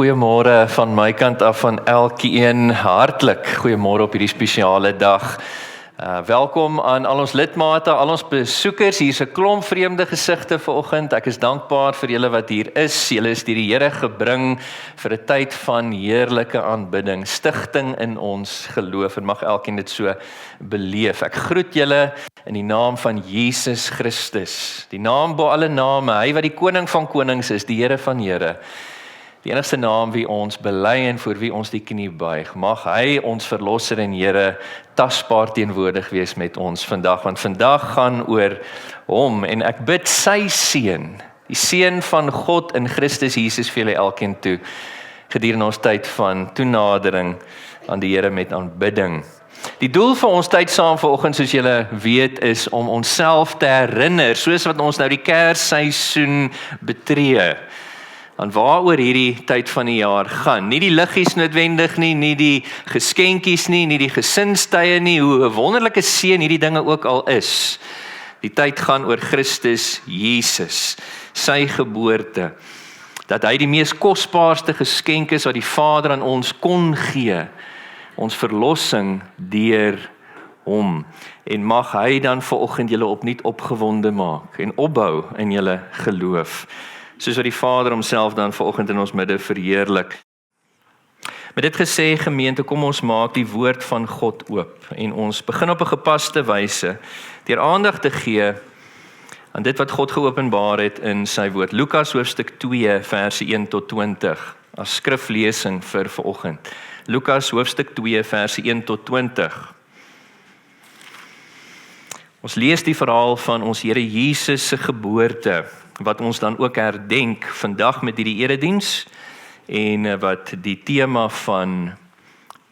Goeiemôre van my kant af van elkeen. Hartlik goeiemôre op hierdie spesiale dag. Welkom aan al ons lidmate, al ons besoekers. Hier's 'n klomp vreemde gesigte vanoggend. Ek is dankbaar vir julle wat hier is. Julle is deur die Here gebring vir 'n tyd van heerlike aanbidding, stigting in ons geloof, en mag elkeen dit so beleef. Ek groet julle in die naam van Jesus Christus, die naam bo alle name, hy wat die koning van konings is, die Here van Here. Die enigste naam wie ons bely en voor wie ons die knie buig. Mag hy ons verlosser en Here tasbaar teenwoordig wees met ons vandag, want vandag gaan oor hom, en ek bid sy seën, die seën van God in Christus Jesus vir julle elkeen toe, gedurende ons tyd van toenadering aan die Here met aanbidding. Die doel vir ons tyd saam vanoggend, soos julle weet, is om onsself te herinner, soos wat ons nou die Kersseisoen betree, aan waaroor hierdie tyd van die jaar gaan. Nie die liggies noodwendig nie, nie die geskenkies nie, nie die gesinstye nie, hoe 'n wonderlike seën hierdie dinge ook al is. Die tyd gaan oor Christus Jesus, sy geboorte, dat hy die mees kosbaarste geskenk is wat die Vader aan ons kon gee, ons verlossing deur hom. En mag hy dan vanoggend julle opnuut opgewonde maak en opbou in julle geloof, soos wat die Vader homself dan vanoggend in ons midde verheerlik. Met dit gesê, gemeente, kom ons maak die woord van God oop en ons begin op 'n gepaste wyse deur aandag te gee aan dit wat God geopenbaar het in sy woord. Lukas hoofstuk 2 verse 1 tot 20 as skriflesing vir vanoggend. Lukas hoofstuk 2 verse 1 tot 20. Ons lees die verhaal van ons Here Jesus se geboorte, wat ons dan ook herdenk vandag met hierdie erediens, en wat die tema van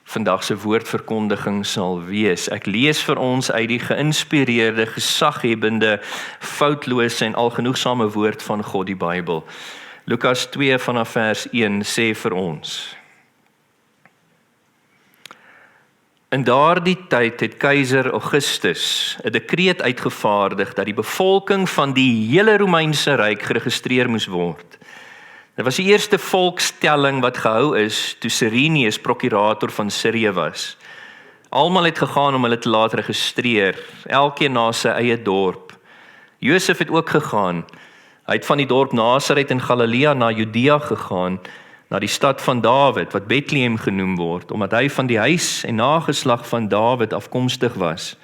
vandag se woordverkondiging sal wees. Ek lees vir ons uit die geïnspireerde, gesaghebbende, foutlose en algenoegsame woord van God, die Bybel. Lukas 2 vanaf vers 1 sê vir ons: In daardie tyd het keiser Augustus 'n dekreet uitgevaardig dat die bevolking van die hele Romeinse ryk geregistreer moes word. Dit was die eerste volkstelling wat gehou is toe Cyrenius prokurator van Sirië was. Almal het gegaan om hulle te laat registreer, elkeen na sy eie dorp. Josef het ook gegaan. Hy het van die dorp Nasaret in Galilea na Judea gegaan, na die stad van Dawid, wat Bethlehem genoem word, omdat hy van die huis en nageslag van Dawid afkomstig was.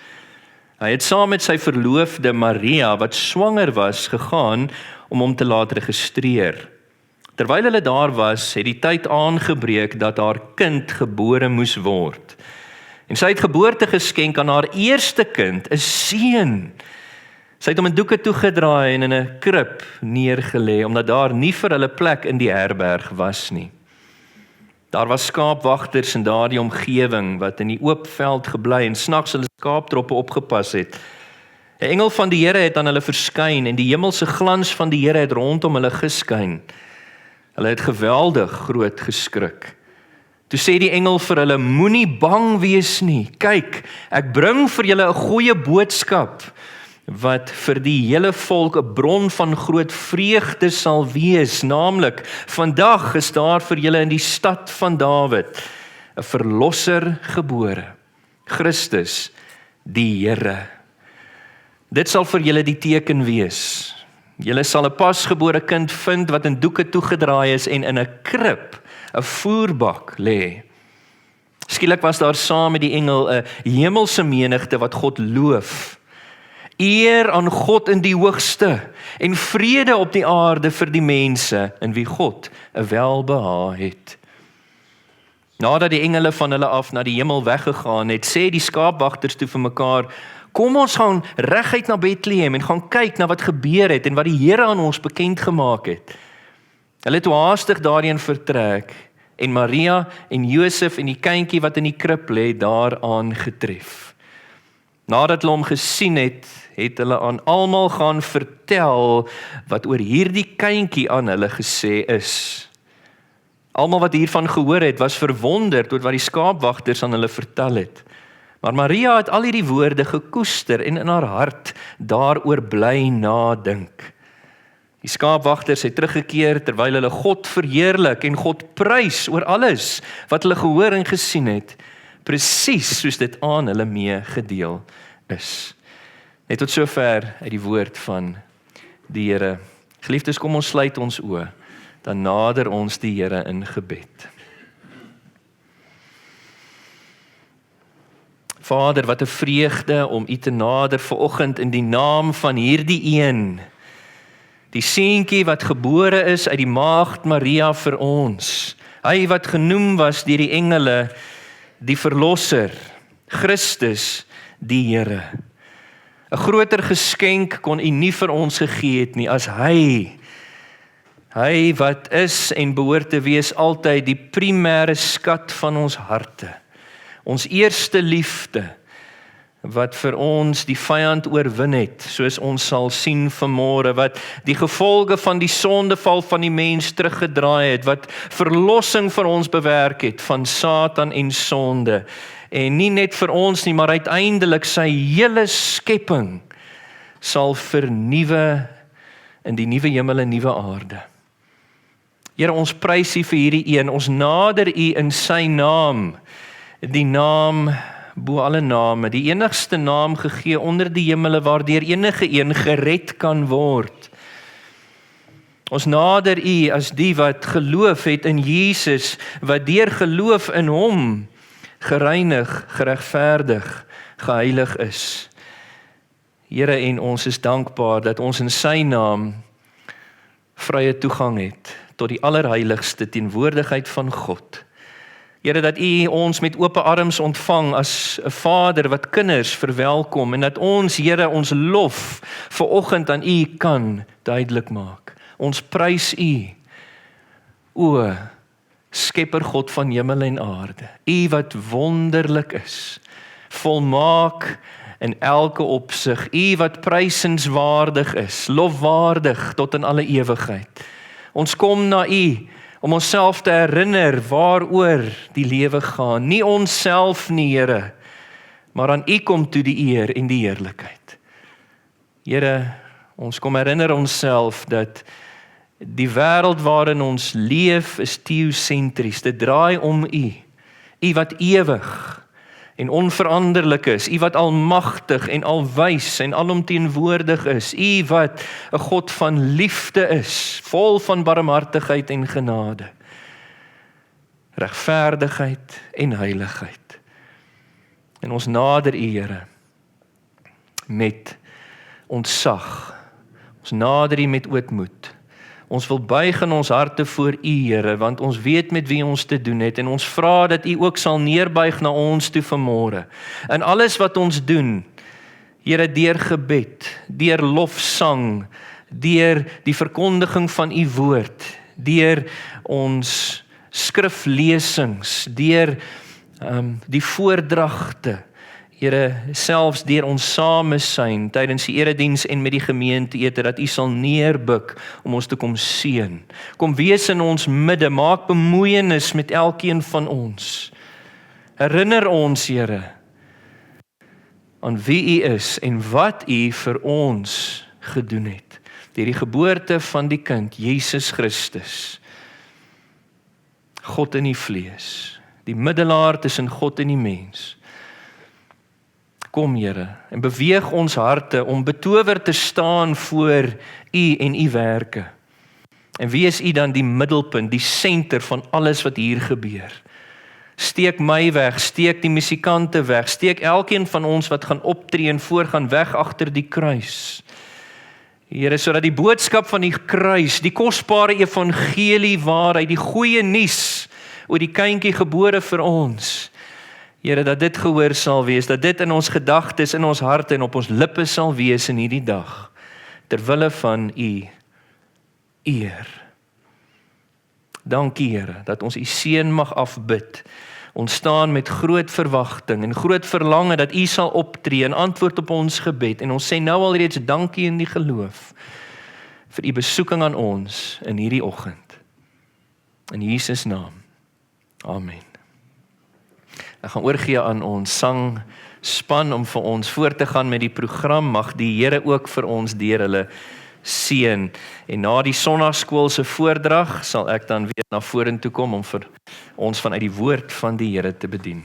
Hy het saam met sy verloofde Maria, wat swanger was, gegaan om hom te laat registreer. Terwyl hulle daar was, het die tyd aangebreek dat haar kind gebore moes word. En sy het geboorte geskenk aan haar eerste kind, 'n seun. Sy het hom in doeke toegedraai en in 'n krib neergelê, omdat daar nie vir hulle plek in die herberg was nie. Daar was skaapwagters in daardie omgewing wat in die oop veld gebly en snags hulle skaaptroppe opgepas het. 'n Engel van die Here het aan hulle verskyn en die hemelse glans van die Here het rondom hulle geskyn. Hulle het geweldig groot geskrik. Toe sê die engel vir hulle: Moenie bang wees nie. Kyk, ek bring vir julle 'n goeie boodskap, wat vir die hele volk 'n bron van groot vreugde sal wees, naamlik, vandag is daar vir julle in die stad van Dawid 'n verlosser gebore, Christus die Here. Dit sal vir julle die teken wees. Julle sal 'n pasgebore kind vind wat in doeke toegedraai is en in 'n krib, 'n voerbak lê. Skielik was daar saam met die engel 'n hemelse menigte wat God loof. Eer aan God in die hoogste en vrede op die aarde vir die mense in wie God 'n welbehae het. Nadat die engele van hulle af na die hemel weggegaan het, sê die skaapwagters toe vir mekaar: Kom ons gaan reguit na Bethlehem en gaan kyk na wat gebeur het en wat die Here aan ons bekend gemaak het. Hulle het haastig daarheen vertrek en Maria en Josef en die kindjie wat in die krib lê daar aangetref. Nadat hulle hom gesien het, het hulle aan almal gaan vertel wat oor hierdie kindjie aan hulle gesê is. Almal wat hiervan gehoor het, was verwonderd oor wat die skaapwagters aan hulle vertel het. Maar Maria het al hierdie woorde gekoester en in haar hart daaroor bly nadink. Die skaapwagters het teruggekeer terwyl hulle God verheerlik en God prys oor alles wat hulle gehoor en gesien het, presies soos dit aan hulle mee gedeel is. Net tot sover uit die woord van die Here. Geliefdes, kom ons sluit ons oë, dan nader ons die Here in gebed. Vader, wat 'n vreugde om U te nader vanoggend in die naam van hierdie een, die seentjie wat gebore is uit die maagd Maria vir ons, hy wat genoem was deur die engele, die verlosser, Christus, die Here. 'n groter geskenk kon U nie vir ons gegee het nie as hy wat is en behoort te wees altyd die primêre skat van ons harte, ons eerste liefde, wat vir ons die vyand oorwin het, soos ons sal sien vanmôre, wat die gevolge van die sondeval van die mens teruggedraai het, wat verlossing vir ons bewerk het van Satan en sonde, en nie net vir ons nie, maar uiteindelik sy hele skepping sal vernuwe in die nuwe hemel en nuwe aarde. Here, ons prys U vir hierdie een, ons nader U in sy naam, die naam bo alle name, die enigste naam gegee onder die hemele waardeur enige een gered kan word. Ons nader U as die wat geloof het in Jesus, wat deur geloof in hom gereinig, geregverdig, geheilig is. Here, en ons is dankbaar dat ons in sy naam vrye toegang het tot die allerheiligste teenwoordigheid van God. Here, dat U ons met oop arms ontvang as 'n Vader wat kinders verwelkom en dat ons, Here, ons lof vanoggend aan U kan duidelik maak. Ons prys U, o Skepper God van hemel en aarde, U wat wonderlik is, volmaak in elke opsig, U wat prysenswaardig is, lofwaardig tot in alle ewigheid. Ons kom na U om onsself te herinner waaroor die lewe gaan. Nie onsself nie, Here, maar aan U kom toe die eer en die heerlikheid. Here, ons kom herinner onsself dat die wêreld waarin ons leef is teosentries. Dit draai om U. U wat ewig en onveranderlik is. U wat almagtig en alwys en alomteenwoordig is. U wat 'n God van liefde is, vol van barmhartigheid en genade, regverdigheid en heiligheid. En ons nader U, Here, met ontzag. Ons nader U met ootmoed. Ons wil buig in ons harte voor U, Here, want ons weet met wie ons te doen het en ons vra dat U ook sal neerbuig na ons toe vanmôre. In alles wat ons doen, Here, deur gebed, deur lofsang, deur die verkondiging van U woord, deur ons skriflesings, deur die voordragte, Here, selfs deur ons samesyn tydens die erediens en met die gemeenteete, dat U sal neerbuk om ons te kom seën. Kom wees in ons midde, maak bemoeienis met elkeen van ons. Herinner ons, Here, aan wie U is en wat U vir ons gedoen het. Deur die geboorte van die kind, Jesus Christus, God in die vlees, die middelaar tussen God en die mens. Kom, Here, en beweeg ons harte om betower te staan voor U en U werke. En wie is U dan die middelpunt, die senter van alles wat hier gebeur? Steek my weg, steek die musikante weg, steek elkeen van ons wat gaan optree en voorgaan weg agter die kruis. Here, sodat die boodskap van die kruis, die kosbare evangelie waarheid, die goeie nuus oor die kindjie gebore vir ons, Here, dat dit gehoor sal wees, dat dit in ons gedagtes, in ons harte en op ons lippe sal wees in hierdie dag, terwille van U eer. Dankie, Here, dat ons U seën mag afbid. Ons staan met groot verwagting en groot verlange dat U sal optree en antwoord op ons gebed. En ons sê nou alreeds dankie in die geloof vir U besoeking aan ons in hierdie oggend. In Jesus naam. Amen. Ek gaan oorgee aan ons sangspan om vir ons voort te gaan met die program. Mag die Here ook vir ons deur hulle seën. En na die sonnaarskool se voordrag sal ek dan weer na vorentoe kom om vir ons vanuit die woord van die Here te bedien.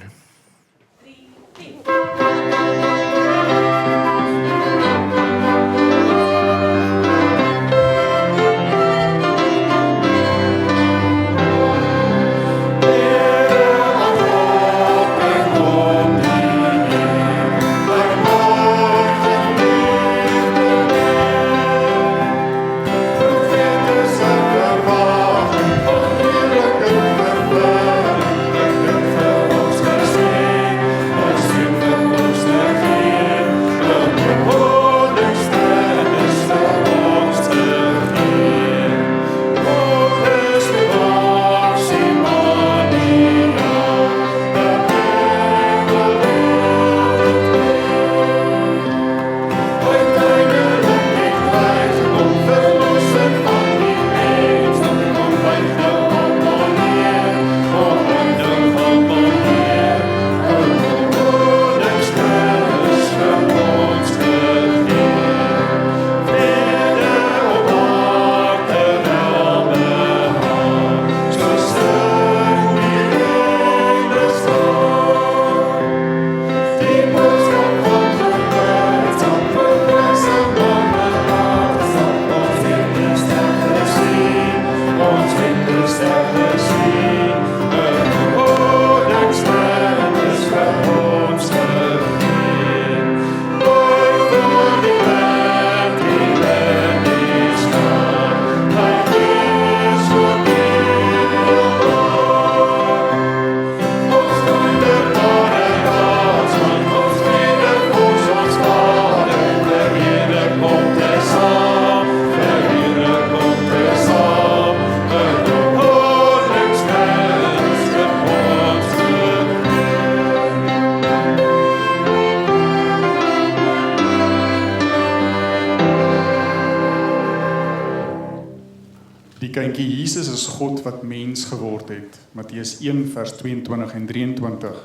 Jesus is God wat mens geword het. Matteus 1 vers 22 en 23.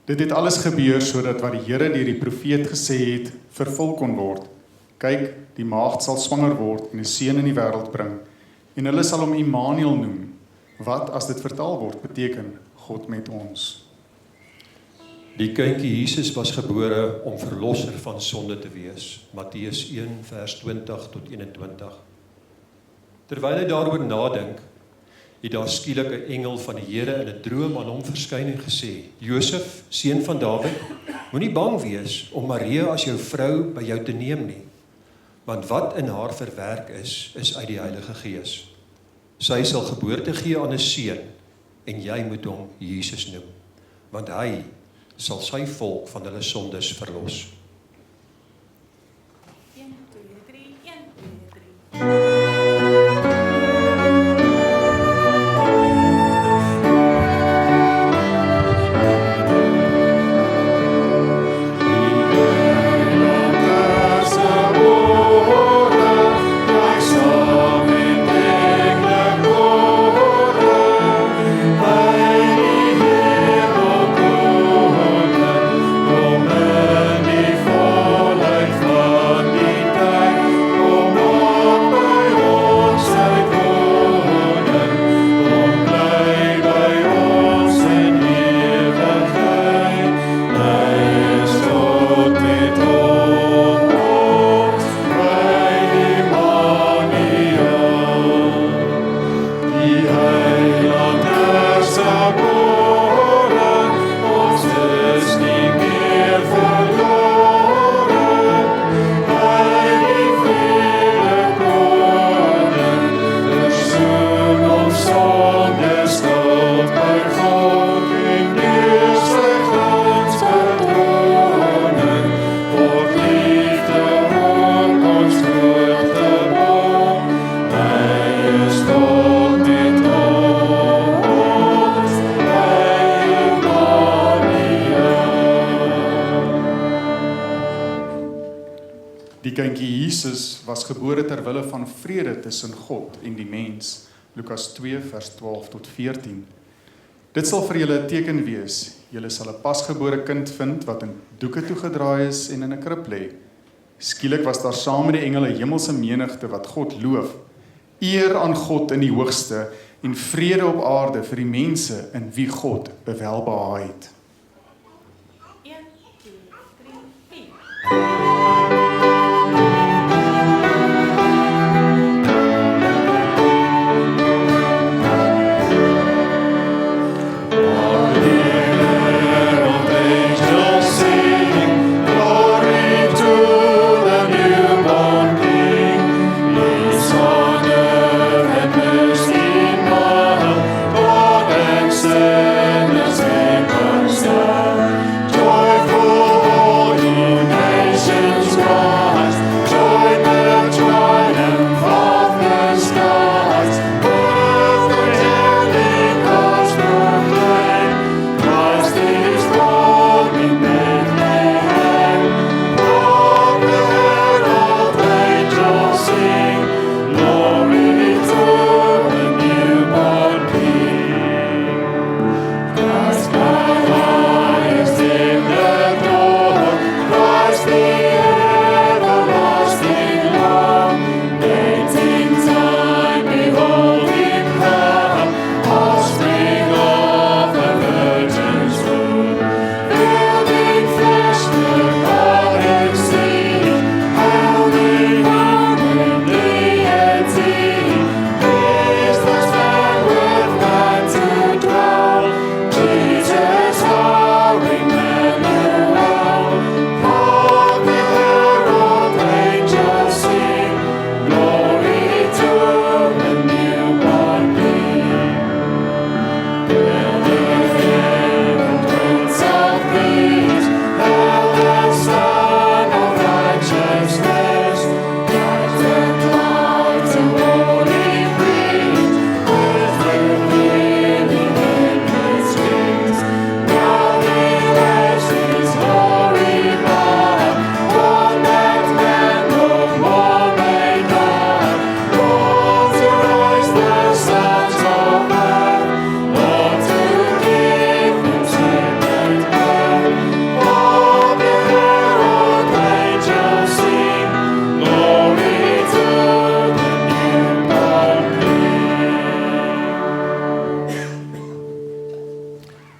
Dit het alles gebeur sodat wat die Here deur die profeet gesê het vervul kon word. Kyk, die maagd sal swanger word en 'n seun in die wêreld bring en hulle sal hom Immanuel noem. Wat as dit vertaal word beteken God met ons. Die kindjie Jesus was gebore om verlosser van sonde te wees. Matteus 1 vers 20 tot 21. Terwyl hy daaroor nadink, het daar skielik 'n engel van die Here in 'n droom aan hom verskyn en gesê: Josef, seun van Dawid, moenie bang wees om Maria as jou vrou by jou te neem nie, want wat in haar verwerk is uit die Heilige Gees. Sy sal geboorte gee aan 'n seun en jy moet hom Jesus noem, want hy sal sy volk van hulle sondes verlos. 1, 2, 3, 1, 2, 3. Die kindjie Jesus was gebore ter wille van vrede tussen God en die mens. Lukas 2 vers 12 tot 14. Dit sal vir julle 'n teken wees. Julle sal 'n pasgebore kind vind wat in doeke toegedraai is en in 'n krib lê. Skielik was daar saam met die engele hemelse menigte wat God loof. Eer aan God in die hoogste en vrede op aarde vir die mense in wie God bewelbehae het. 1, 2, 3, 4.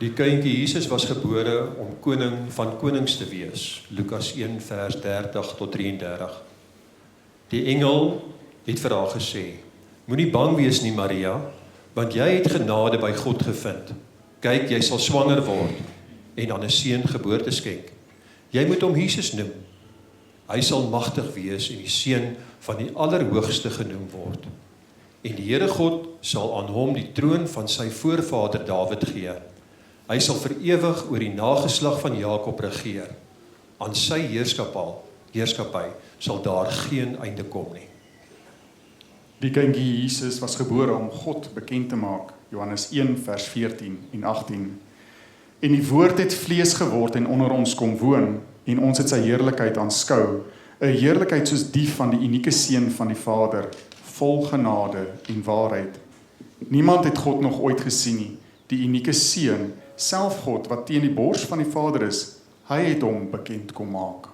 Die kindjie Jesus was gebore om koning van konings te wees. Lukas 1 vers 30 tot 33. Die engel het vir haar gesê: Moenie bang wees nie, Maria, want jy het genade by God gevind. Kyk, jy sal swanger word en aan 'n seun geboorte skenk. Jy moet hom Jesus noem. Hy sal magtig wees en die seun van die Allerhoogste genoem word. En die Here God sal aan hom die troon van sy voorvader Dawid gee. Hy sal vir ewig oor die nageslag van Jakob regeer. Aan sy heerskappy sal daar geen einde kom nie. Die kindjie Jesus was gebore om God bekend te maak. Johannes 1 vers 14 en 18. En die woord het vlees geword en onder ons kom woon, en ons het sy heerlikheid aanskou, 'n heerlikheid soos die van die unieke seun van die Vader, vol genade en waarheid. Niemand het God nog ooit gesien nie, die unieke seun, self God wat teen die bors van die Vader is, hy het hom bekend kom maak.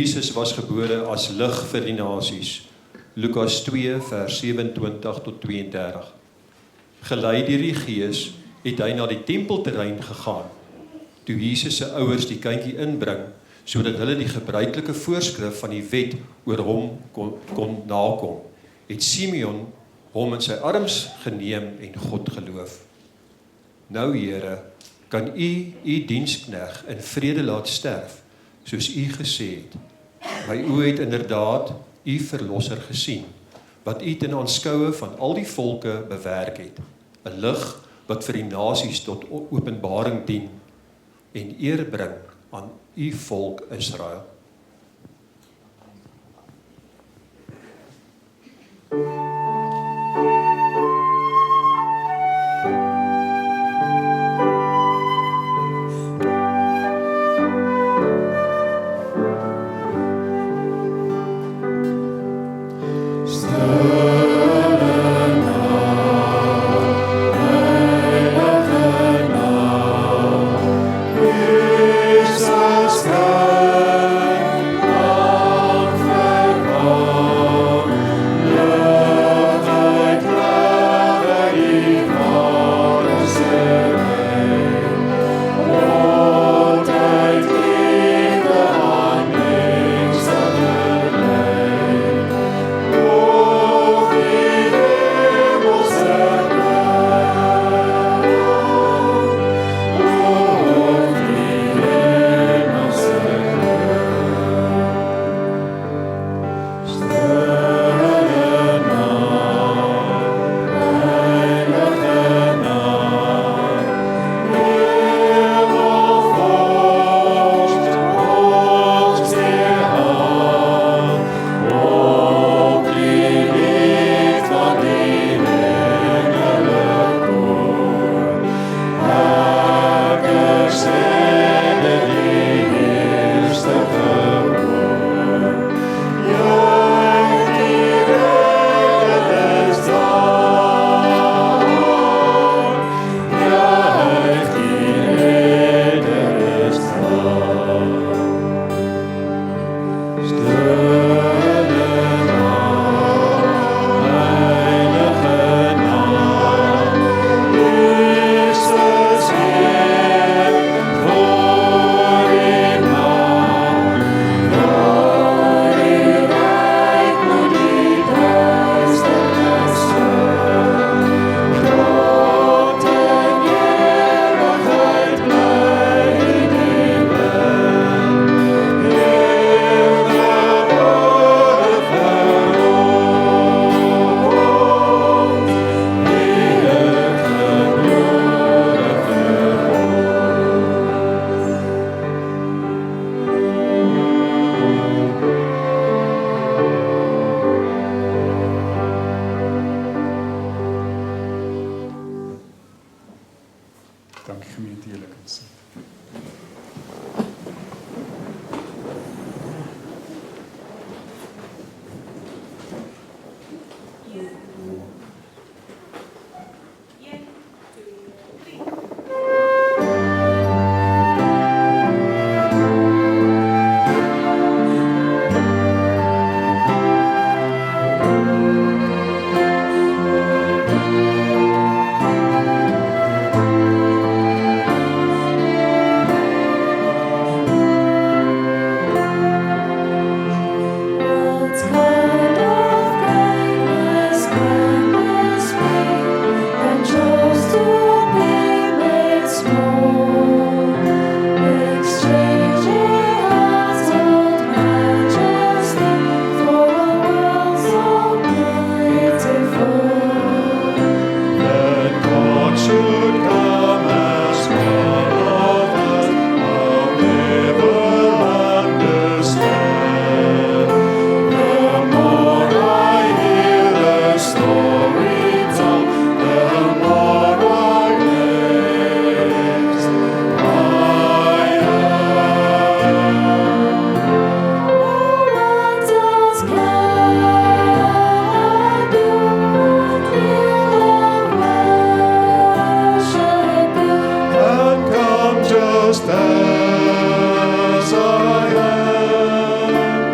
Jesus was gebore as lig vir die nasies. Lukas 2 vers 27 tot 32. Gelei deur die Gees het hy na die tempelterrein gegaan. Toe Jesus se ouers die kindjie inbring, sodat hulle die gebruikelike voorskrif van die wet oor hom kon nakom, het Simeon hom in sy arms geneem en God geloof. Nou Here, kan u diensknegt in vrede laat sterf, soos u gesê het. My oë het inderdaad u verlosser gesien, wat u ten aanskoue van al die volke bewerk het, 'n lig wat vir die nasies tot openbaring dien en eer bring aan u volk Israel. Dankie gemeente, julle kan sit. Just as I am.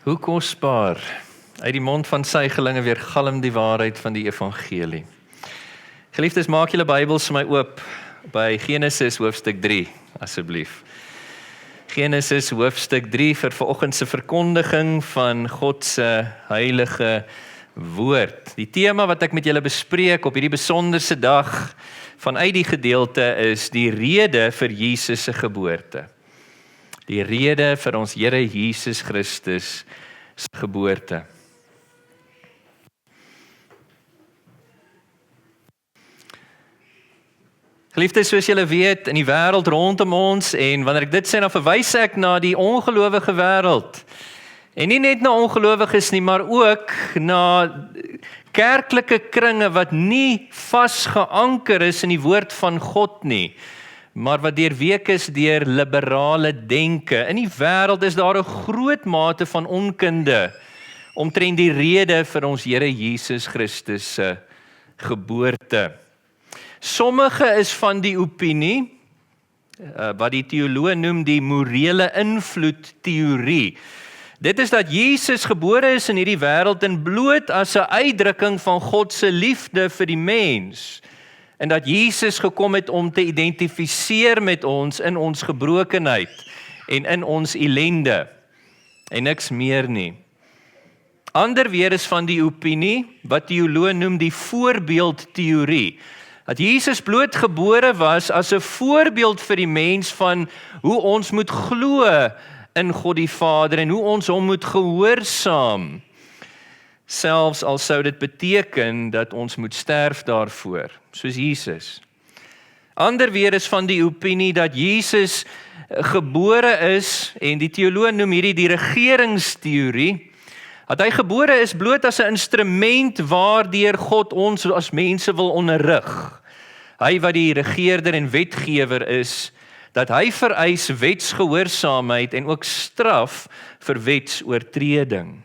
Hoe kosbaar, uit die mond van sygelinge weer galm die waarheid van die evangelie. Geliefdes, maak julle Bybels vir my oop by Genesis hoofstuk 3, asseblief. Genesis hoofstuk 3 vir vanoggend se verkondiging van God se heilige woord. Die tema wat ek met julle bespreek op hierdie besonderse dag vanuit die gedeelte is die rede vir Jesus se geboorte. Die rede vir ons Here Jesus Christus se geboorte. Geliefdes, soos julle weet, in die wêreld rondom ons, en wanneer ek dit sê, dan verwys ek na die ongelowige wêreld. En nie net na ongelowiges nie, maar ook na kerklike kringe wat nie vasgeanker is in die woord van God nie, maar wat deurweek is deur liberale denke. In die wêreld is daar 'n groot mate van onkunde omtrent die rede vir ons Here Jesus Christus se geboorte. Sommige is van die opinie, wat die teoloë noem die morele invloed teorie. Dit is dat Jesus gebore is in hierdie wêreld en bloot as 'n uitdrukking van God se liefde vir die mens. En dat Jesus gekom het om te identifiseer met ons in ons gebrokenheid en in ons ellende en niks meer nie. Ander weer is van die opinie wat teoloë noem die voorbeeldteorie. Dat Jesus bloot gebore was as 'n voorbeeld vir die mens van hoe ons moet glo in God die Vader en hoe ons hom moet gehoorsaam. Selfs al sou dit beteken dat ons moet sterf daarvoor, soos Jesus. Ander weer is van die opinie dat Jesus gebore is, en die teoloë noem hierdie die regeringsteorie, dat hy gebore is bloot as 'n instrument waardeur God ons as mense wil onderrig. Hy wat die regeerder en wetgewer is, dat hy vereis wetsgehoorsaamheid en ook straf vir wetsoortreding.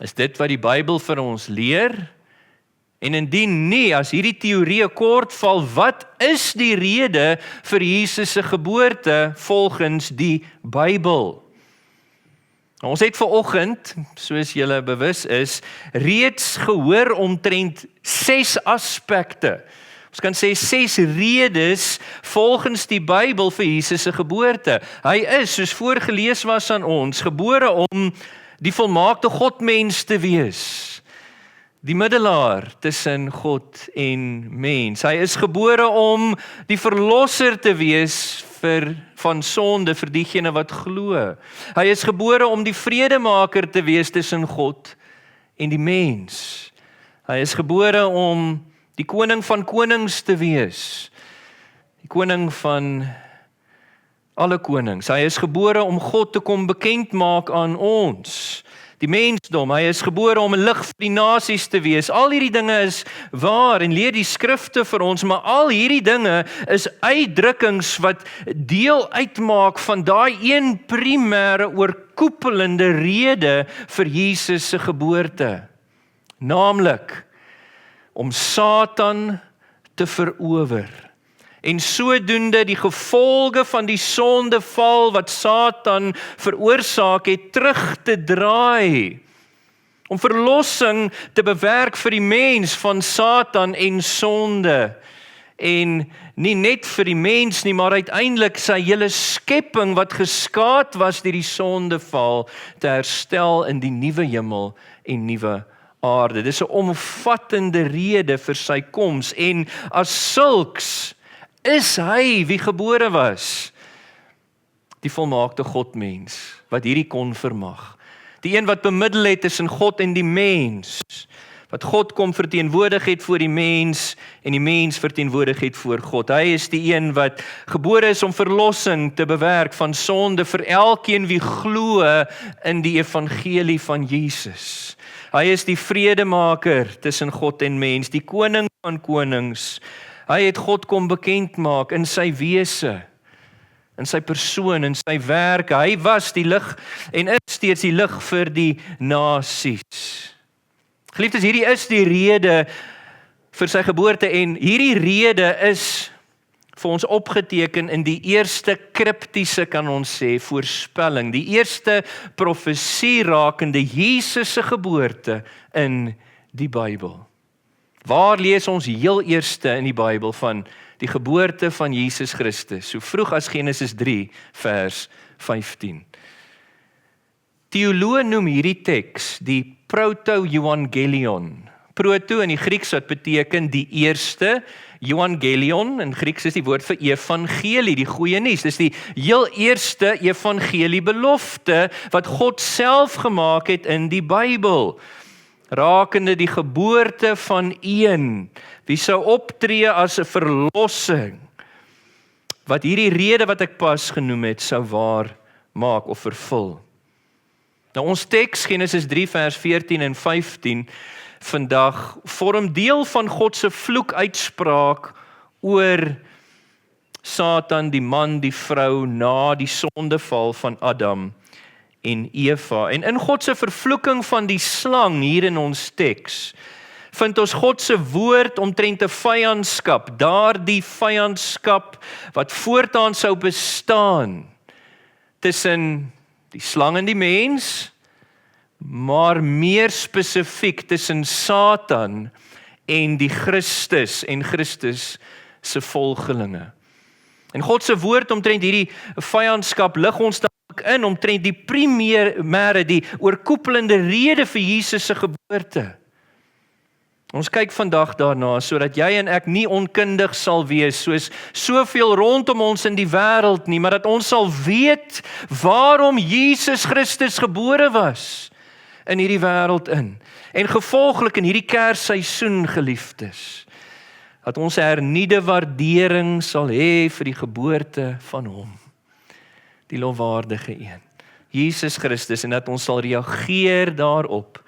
Is dit wat die Bybel vir ons leer? En indien nie, as hierdie teorie kort val, wat is die rede vir Jesus se geboorte volgens die Bybel? Ons het vanoggend, soos julle bewus is, reeds gehoor omtrent 6 aspekte. Ons kan sê 6 redes volgens die Bybel vir Jesus se geboorte. Hy is, soos voorgelees was aan ons, gebore om die volmaakte Godmens te wees. Die middelaar tussen God en mens. Hy is gebore om die verlosser te wees van sonde vir diegene wat glo. Hy is gebore om die vredemaker te wees tussen God en die mens. Hy is gebore om die koning van konings te wees. Die koning van alle konings. Hy is gebore om God te kom bekend maak aan ons. Die mensdom, hy is gebore om 'n lig vir die nasies te wees. Al hierdie dinge is waar en leer die skrifte vir ons, maar al hierdie dinge is uitdrukkings wat deel uitmaak van daai een primêre oorkoepelende rede vir Jesus se geboorte. Naamlik om Satan te verower. En sodoende die gevolge van die sondeval wat Satan veroorsaak het, terug te draai. Om verlossing te bewerk vir die mens van Satan en sonde. En nie net vir die mens nie, maar uiteindelik sy hele skepping wat geskaad was deur die sondeval, te herstel in die nuwe hemel en nuwe aarde. Dis 'n omvattende rede vir sy koms, en as sulks is hy wie gebore was, die volmaakte Godmens, wat hierdie kon vermag. Die een wat bemiddel het tussen God en die mens, wat God kom verteenwoordig het voor die mens, en die mens verteenwoordig het voor God. Hy is die een wat gebore is om verlossing te bewerk van sonde vir elkeen wie glo in die evangelie van Jesus. Hy is die vredemaker tussen God en mens, die koning van konings. Hy het God kom bekend maak in sy wese, in sy persoon, in sy werk. Hy was die lig en is steeds die lig vir die nasies. Geliefdes, hierdie is die rede vir sy geboorte, en hierdie rede is vir ons opgeteken in die eerste kriptiese, kan ons sê, voorspelling, die eerste profesie rakende Jesus se geboorte in die Bybel. Waar lees ons heel eerste in die Bybel van die geboorte van Jesus Christus? So vroeg as Genesis 3 vers 15. Teoloë noem hierdie teks die proto-evangelion. Proto in die Grieks wat beteken die eerste, evangelion in Grieks is die woord vir evangelie, die goeie nuus. Dis die heel eerste evangelie belofte wat God self gemaak het in die Bybel, rakende die geboorte van een wie sou optree as 'n verlossing, wat hierdie rede wat ek pas genoem het sou waar maak of vervul. Nou ons teks Genesis 3 vers 14 en 15 vandag vorm deel van God se vloekuitspraak oor Satan, die man, die vrou na die sondeval van Adam en Eva. En in God se vervloeking van die slang hier in ons teks vind ons God se woord omtrent 'n vyandskap, daardie vyandskap wat voortaan sou bestaan tussen die slang en die mens, maar meer spesifiek tussen Satan en die Christus en Christus se volgelinge. En God se woord omtrent hierdie vyandskap lig ons dan in omtrent die primêre, die oorkoepelende rede vir Jesus se geboorte. Ons kyk vandag daarna sodat jy en ek nie onkundig sal wees soos soveel rondom ons in die wêreld nie, maar dat ons sal weet waarom Jesus Christus gebore was in hierdie wêreld in. En gevolglik in hierdie Kersseisoen, geliefdes, dat ons 'n hernuide waardering sal hê vir die geboorte van hom, die lofwaardige een, Jesus Christus, en dat ons sal reageer daarop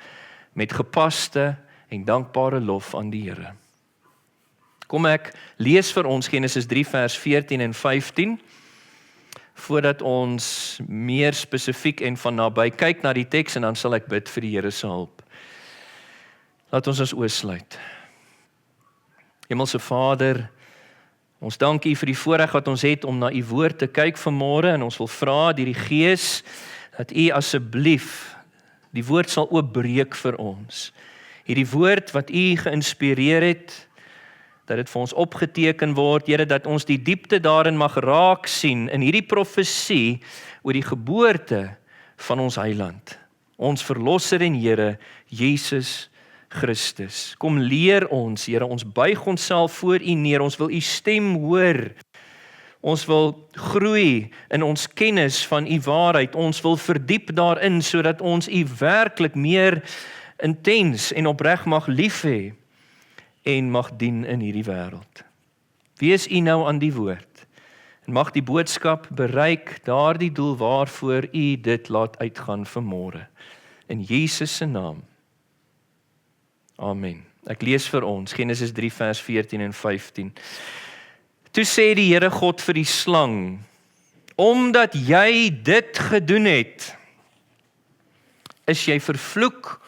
met gepaste en dankbare lof aan die Here. Kom ek lees vir ons Genesis 3 vers 14 en 15, voordat ons meer spesifiek en van naby kyk na die teks, en dan sal ek bid vir die Here se hulp. Laat ons oë sluit. Hemelse Vader, ons dank U vir die voorreg wat ons het om na U woord te kyk vanmôre, en ons wil vra deur die Gees dat U asseblief die woord sal oopbreek vir ons. Hierdie woord wat U geïnspireer het, dat dit vir ons opgeteken word, Here, dat ons die diepte daarin mag raak sien in hierdie profesie oor die geboorte van ons Heiland, ons Verlosser en Here, Jesus Christus. Kom leer ons, Here, ons buig onsself voor U neer, ons wil U stem hoor, ons wil groei in ons kennis van U waarheid, ons wil verdiep daarin, sodat ons U werklik meer intens en opreg mag lief hê en mag dien in hierdie wêreld. Wees U nou aan die woord, en mag die boodskap bereik daardie doel waarvoor U dit laat uitgaan vanmôre. In Jesus se naam. Amen. Ek lees vir ons Genesis 3 vers 14 en 15. Toe sê die Here God vir die slang: omdat jy dit gedoen het, is jy vervloek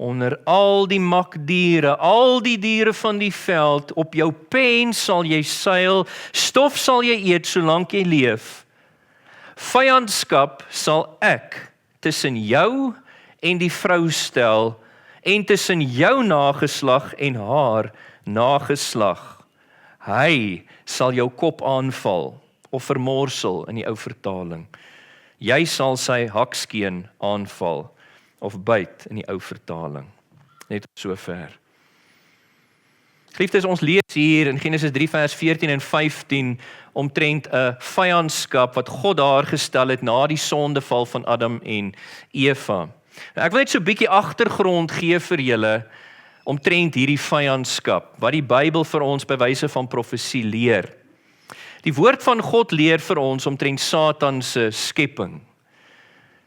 onder al die makdiere, al die diere van die veld. Op jou pen sal jy seil, stof sal jy eet solank jy leef. Vyandskap sal ek tussen jou en die vrou stel, en tussen jou nageslag en haar nageslag. Hy sal jou kop aanval, of vermorsel in die ou vertaling. Jy sal sy hakskeen aanval, of byt in die ou vertaling. Net so ver. Geliefdes, ons lees hier in Genesis 3 vers 14 en 15 omtrent 'n vyandskap wat God daar gestel het na die sondeval van Adam en Eva. Ek wil net so 'n bietjie agtergrond gee vir julle omtrent hierdie vyandskap, wat die Bybel vir ons by wyse van profesie leer. Die woord van God leer vir ons omtrent Satan se skepping.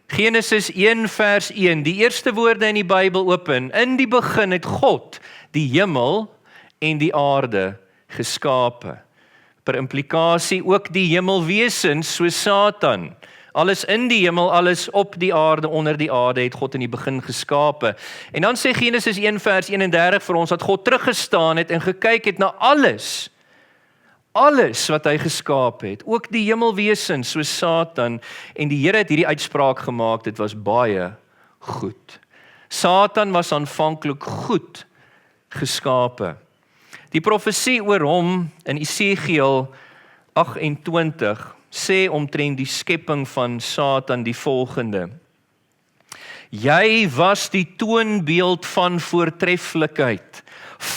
Genesis 1 vers 1, die eerste woorde in die Bybel open: in die begin het God die hemel en die aarde geskape. Per implikasie ook die hemelwesens soos Satan. Alles in die hemel, alles op die aarde, onder die aarde het God in die begin geskape. En dan sê Genesis 1 vers 31 vir ons dat God teruggestaan het en gekyk het na alles alles wat hy geskaap het, ook die hemelwesens soos Satan, en die Here het hierdie uitspraak gemaak, dit was baie goed. Satan was aanvanklik goed geskape. Die profesie oor hom in Esegiel 28 sê omtrent die skepping van Satan die volgende: Jy was die toonbeeld van voortreffelikheid,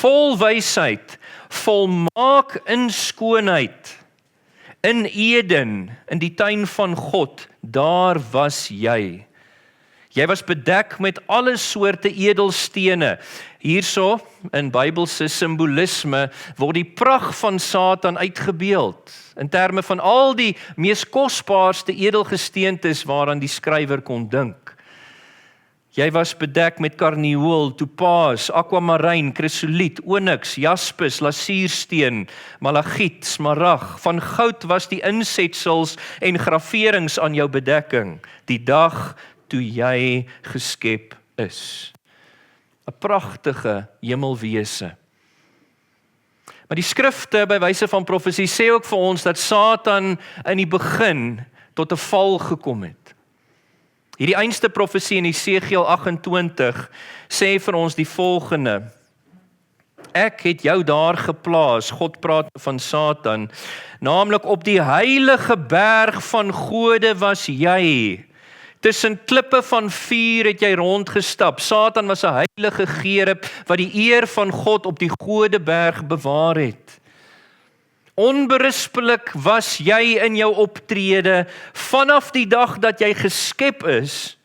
vol wysheid, volmaak in skoonheid. In Eden, in die tuin van God, daar was jy. Jy was bedek met alle soorte edelstene. Hierso, in Bybelse simbolisme, word die pragt van Satan uitgebeeld, in terme van al die mees kosbaarste edelgesteentes waaraan die skrywer kon dink. Jy was bedek met karnieul, topaas, aquamarijn, chrysoliet, onyx, jaspis, lasuursteen, malagiet, smarag. Van goud was die insetsels en graverings aan jou bedekking, die dag toe jy geskep is. 'n Pragtige hemelwese. Maar die skrifte by wyse van profesie sê ook vir ons dat Satan in die begin tot 'n val gekom het. Hierdie einste profesie in Esegiel 28 sê vir ons die volgende: Ek het jou daar geplaas, God praat van Satan, naamlik op die heilige berg van gode was jy. Tussen klippe van vuur het jy rondgestap. Satan was 'n heilige gerub wat die eer van God op die Godeberg bewaar het. Onberispelik was jy in jou optrede vanaf die dag dat jy geskep is,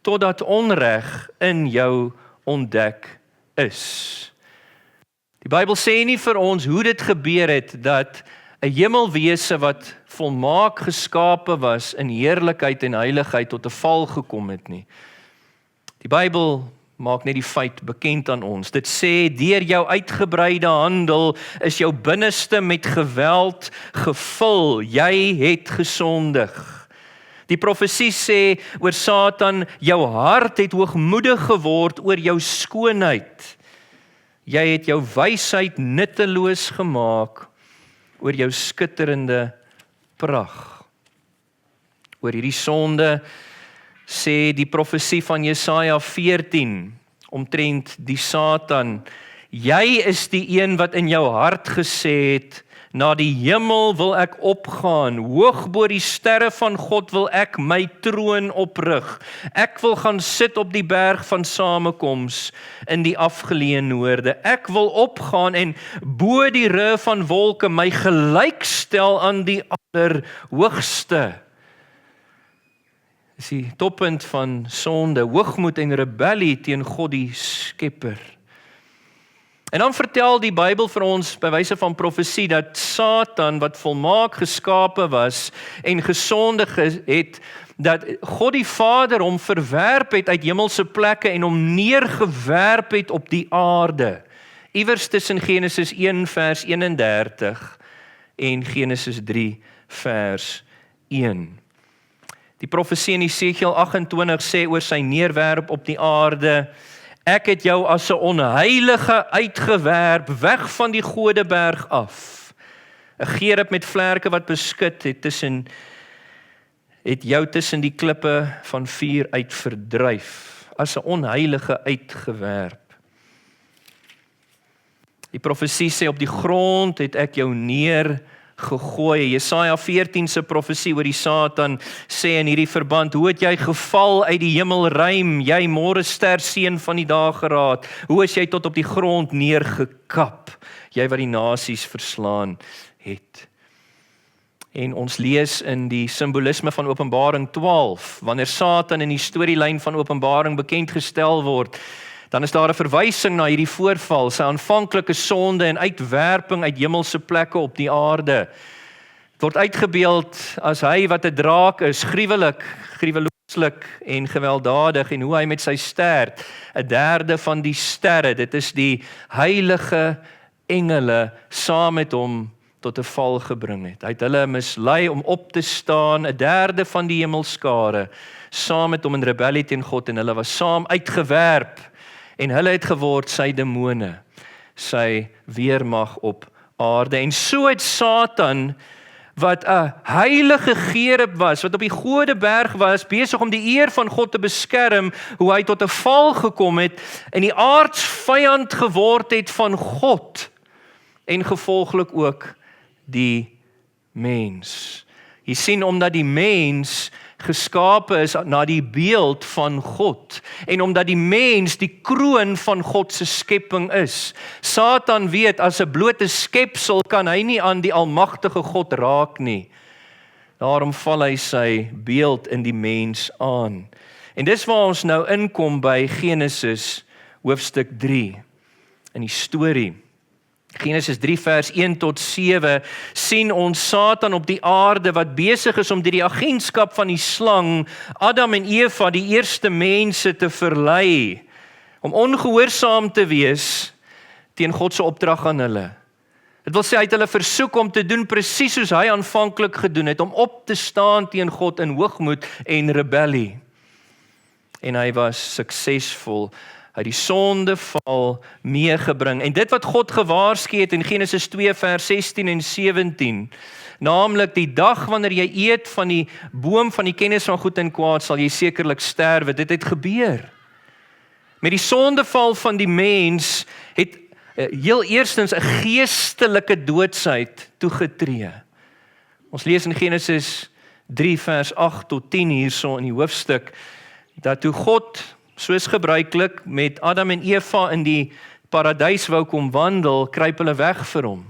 totdat onreg in jou ontdek is. Die Bybel sê nie vir ons hoe dit gebeur het dat 'n hemelwese wat volmaak geskape was in heerlikheid en heiligheid tot 'n val gekom het nie. Die Bybel maak net die feit bekend aan ons. Dit sê, deur jou uitgebreide handel is jou binneste met geweld gevul. Jy het gesondig. Die profesie sê oor Satan, jou hart het hoogmoedig geword oor jou skoonheid. Jy het jou wysheid nutteloos gemaak oor jou skitterende pragt. Oor hierdie sonde sê die profesie van Jesaja 14 omtrent die Satan: Jy is die een wat in jou hart gesê het, na die hemel wil ek opgaan, hoog bo die sterre van God wil ek my troon oprig. Ek wil gaan sit op die berg van samekoms in die afgeleë noorde. Ek wil opgaan en bo die ry van wolke my gelykstel aan die Allerhoogste. Dis die toppunt van sonde, hoogmoed en rebellie teen God die Skepper. En dan vertel die Bybel vir ons by wyse van profesie dat Satan wat volmaak geskape was en gesondig het, dat God die Vader hom verwerp het uit hemelse plekke en hom neergewerp het op die aarde. Iewers tussen Genesis 1 vers 31 en Genesis 3 vers 1. Die profesie in Esegiel 28 sê oor sy neerwerp op die aarde: Ek het jou as 'n onheilige uitgewerp, weg van die Godeberg af. 'n Gerub met vlerke wat beskut het jou tussen die klippe van vuur uit verdryf, as 'n onheilige uitgewerp. Die profesie sê, op die grond het ek jou neergegooi. Jesaja 14 se profesie oor die Satan sê in hierdie verband: Hoe het jy geval uit die hemelruim, jy môrester seun van die dageraad? Hoe is jy tot op die grond neergekap, jy wat die nasies verslaan het? En ons lees in die simbolisme van Openbaring 12, wanneer Satan in die storielyn van Openbaring bekend gestel word, dan is daar 'n verwysing na hierdie voorval, sy aanvanklike sonde en uitwerping uit hemelse plekke op die aarde. Dit word uitgebeeld as hy wat 'n draak is, gruwelooslik en gewelddadig, en hoe hy met sy stert 'n derde van die sterre, dit is die heilige engele, saam met hom tot 'n val gebring het. Hy het hulle mislei om op te staan, 'n derde van die hemelskare, saam met hom in rebellie teen God, en hulle was saam uitgewerp. En hulle het geword sy demone, sy weermag op aarde. En so het Satan, wat 'n heilige gerub was, wat op die Godeberg was, besig om die eer van God te beskerm, hoe hy tot 'n val gekom het, en die aardsvyand geword het van God, en gevolglik ook die mens. Jy sien, omdat die mens geskape is na die beeld van God, en omdat die mens die kroon van God se skepping is. Satan weet, as 'n blote skepsel kan hy nie aan die almagtige God raak nie. Daarom val hy sy beeld in die mens aan. En dis waar ons nou inkom by Genesis hoofstuk 3, in die storie. Genesis 3 vers 1 tot 7 sien ons Satan op die aarde wat besig is om deur die agentskap van die slang Adam en Eva, die eerste mense, te verlei om ongehoorsaam te wees teen God se opdrag aan hulle. Dit wil sê, hy het hulle versoek om te doen presies soos hy aanvanklik gedoen het, om op te staan teen God in hoogmoed en rebellie. En hy was suksesvol. Hy het die sondeval meegebring. En dit wat God gewaarsku het in Genesis 2 vers 16 en 17, naamlik die dag wanneer jy eet van die boom van die kennis van goed en kwaad, sal jy sekerlik sterwe. Dit het gebeur. Met die sondeval van die mens het heel eerstens 'n geestelike doodsheid toegetree. Ons lees in Genesis 3 vers 8 tot 10 hierso in die hoofstuk, dat toe God, soos gebruiklik, met Adam en Eva in die paradys wou kom wandel, kruip hulle weg vir hom.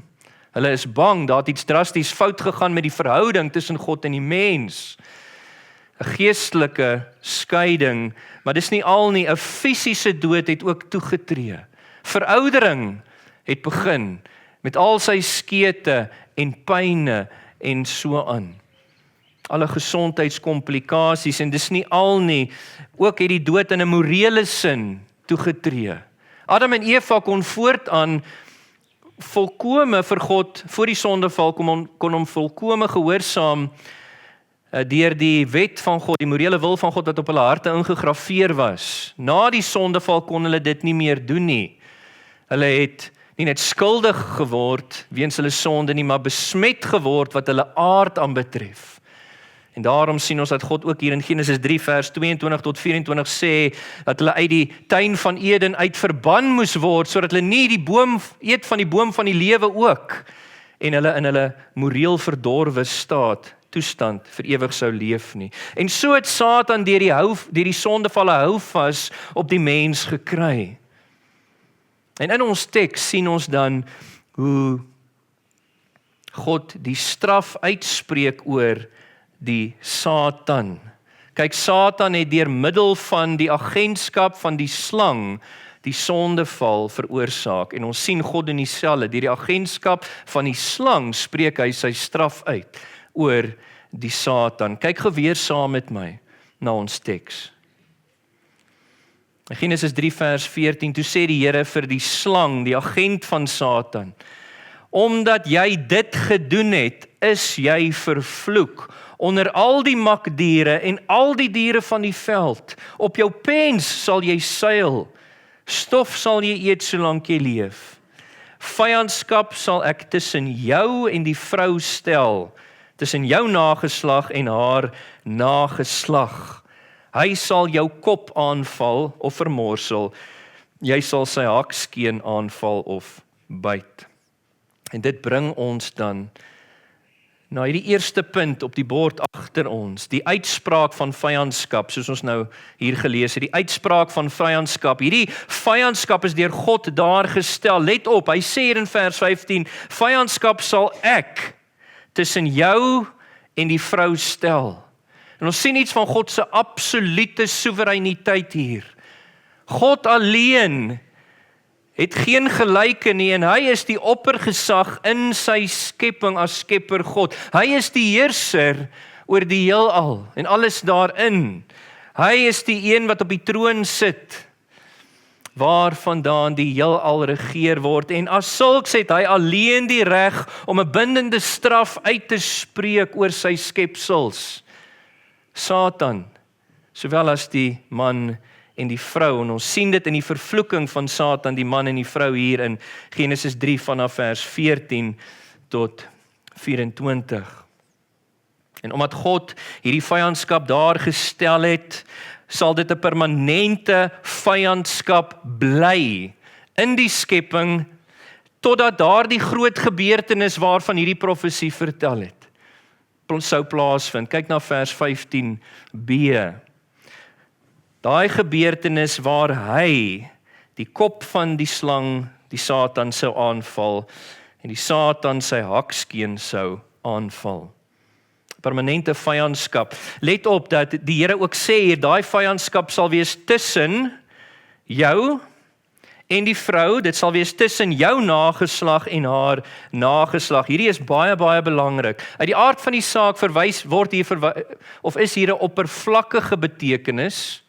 Hulle is bang, daar het iets drasties fout gegaan met die verhouding tussen God en die mens. 'n Geestelike skeiding, maar dis nie al nie, 'n fisiese dood het ook toegetree. Veroudering het begin, met al sy skete en pyne en so aan. Alle gesondheidskomplikasies, en dis nie al nie, ook het die dood in 'n morele sin toegetree. Adam en Eva kon voortaan volkome vir God, voor die sondeval kon hom volkome gehoorsaam deur die wet van God, die morele wil van God wat op hulle harte ingegrafeer was. Na die sondeval kon hulle dit nie meer doen nie. Hulle het nie net skuldig geword weens hulle sonde nie, maar besmet geword wat hulle aard aanbetref. En daarom sien ons dat God ook hier in Genesis 3 vers 22 tot 24 sê, dat hulle uit die tuin van Eden uit verban moes word, sodat hulle nie die boom eet van die boom van die lewe ook, en hulle in hulle moreel verdorwe toestand vir ewig sou leef nie. En so het Satan deur die sondeval 'n houvas op die mens gekry. En in ons teks sien ons dan hoe God die straf uitspreek oor die Satan. Kyk, Satan het deur middel van die agentskap van die slang die sondeval veroorsaak. En ons sien God in dieselfde, deur die agentskap van die slang spreek hy sy straf uit oor die Satan. Kyk geweer saam met my na ons teks. In Genesis 3 vers 14, toe sê die Here vir die slang, die agent van Satan, omdat jy dit gedoen het, is jy vervloek onder al die makdiere en al die diere van die veld. Op jou pens sal jy seil, stof sal jy eet solank jy leef. Vyandskap sal ek tussen jou en die vrou stel, tussen jou nageslag en haar nageslag. Hy sal jou kop aanval of vermorsel, jy sal sy hakskeen aanval of byt. En dit bring ons dan na hierdie eerste punt op die bord agter ons, die uitspraak van vyandskap, soos ons nou hier gelees het, die uitspraak van vyandskap. Hierdie vyandskap is deur God daar gestel. Let op, hy sê hier in vers 15, vyandskap sal ek tussen jou en die vrou stel. En ons sien iets van God se absolute soewereiniteit hier. God alleen het geen gelyke nie, en hy is die oppergesag in sy skepping as skepper God. Hy is die heerser oor die heelal en alles daarin. Hy is die een wat op die troon sit, waarvandaan die heelal regeer word, en as sulks het hy alleen die reg om 'n bindende straf uit te spreek oor sy skepsels. Satan, sowel as die man en die vrou. En ons sien dit in die vervloeking van Satan, die man en die vrou hier in Genesis 3 vanaf vers 14 tot 24. En omdat God hierdie vyandskap daar gestel het, sal dit 'n permanente vyandskap bly in die skepping, totdat daardie groot gebeurtenis waarvan hierdie profesie vertel het, sou plaasvind. Kyk na vers 15b. Daai gebeurtenis waar hy die kop van die slang, die Satan, sou aanval en die Satan sy hakskeen sou aanval. Permanente vyandskap. Let op dat die Here ook sê hier, daai vyandskap sal wees tussen jou en die vrou, dit sal wees tussen jou nageslag en haar nageslag. Hierdie is baie, baie belangrik. Uit die aard van die saak is hier 'n oppervlakkige betekenis.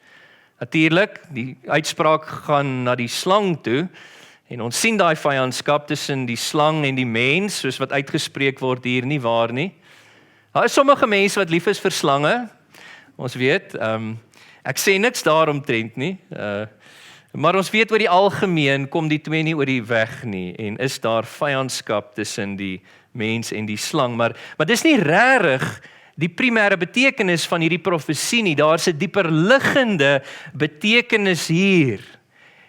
Natuurlik, die uitspraak gaan na die slang toe, en ons sien daai vyandskap tussen die slang en die mens, soos wat uitgespreek word hier, nie waar nie. Daar is sommige mense wat lief is vir slange, ons weet, ek sê niks daaromtrent nie, maar ons weet oor die algemeen kom die twee nie oor die weg nie, en is daar vyandskap tussen die mens en die slang, maar dis nie regtig die primêre betekenis van hierdie profesie nie, daar is 'n dieper liggende betekenis hier.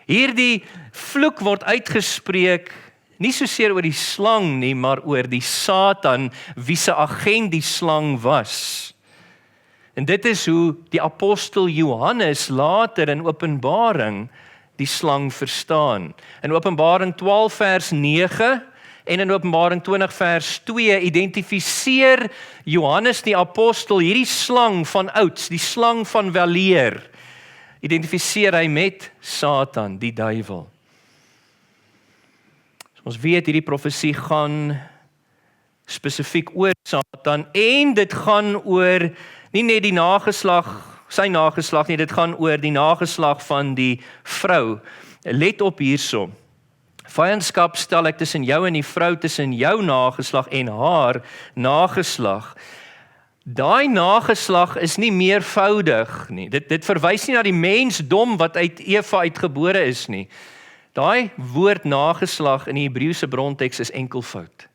Hierdie vloek word uitgespreek, nie soseer oor die slang nie, maar oor die Satan, wie se agent die slang was. En dit is hoe die apostel Johannes later in Openbaring die slang verstaan. In Openbaring 12 vers 9 en in Openbaring 20 vers 2 identifiseer Johannes die apostel hierdie slang van ouds, die slang van weleer, identifiseer hy met Satan, die duiwel. Ons weet hierdie profesie gaan spesifiek oor Satan en dit gaan oor nie net die nageslag, sy nageslag nie, dit gaan oor die nageslag van die vrou. Let op hierso. Vyandskap stel ek tussen jou en die vrou, tussen jou nageslag en haar nageslag. Daai nageslag is nie meervoudig nie. Dit verwys nie na die mensdom wat uit Eva uitgebore is nie. Daai woord nageslag in die Hebreëse bronteks is enkelvoud.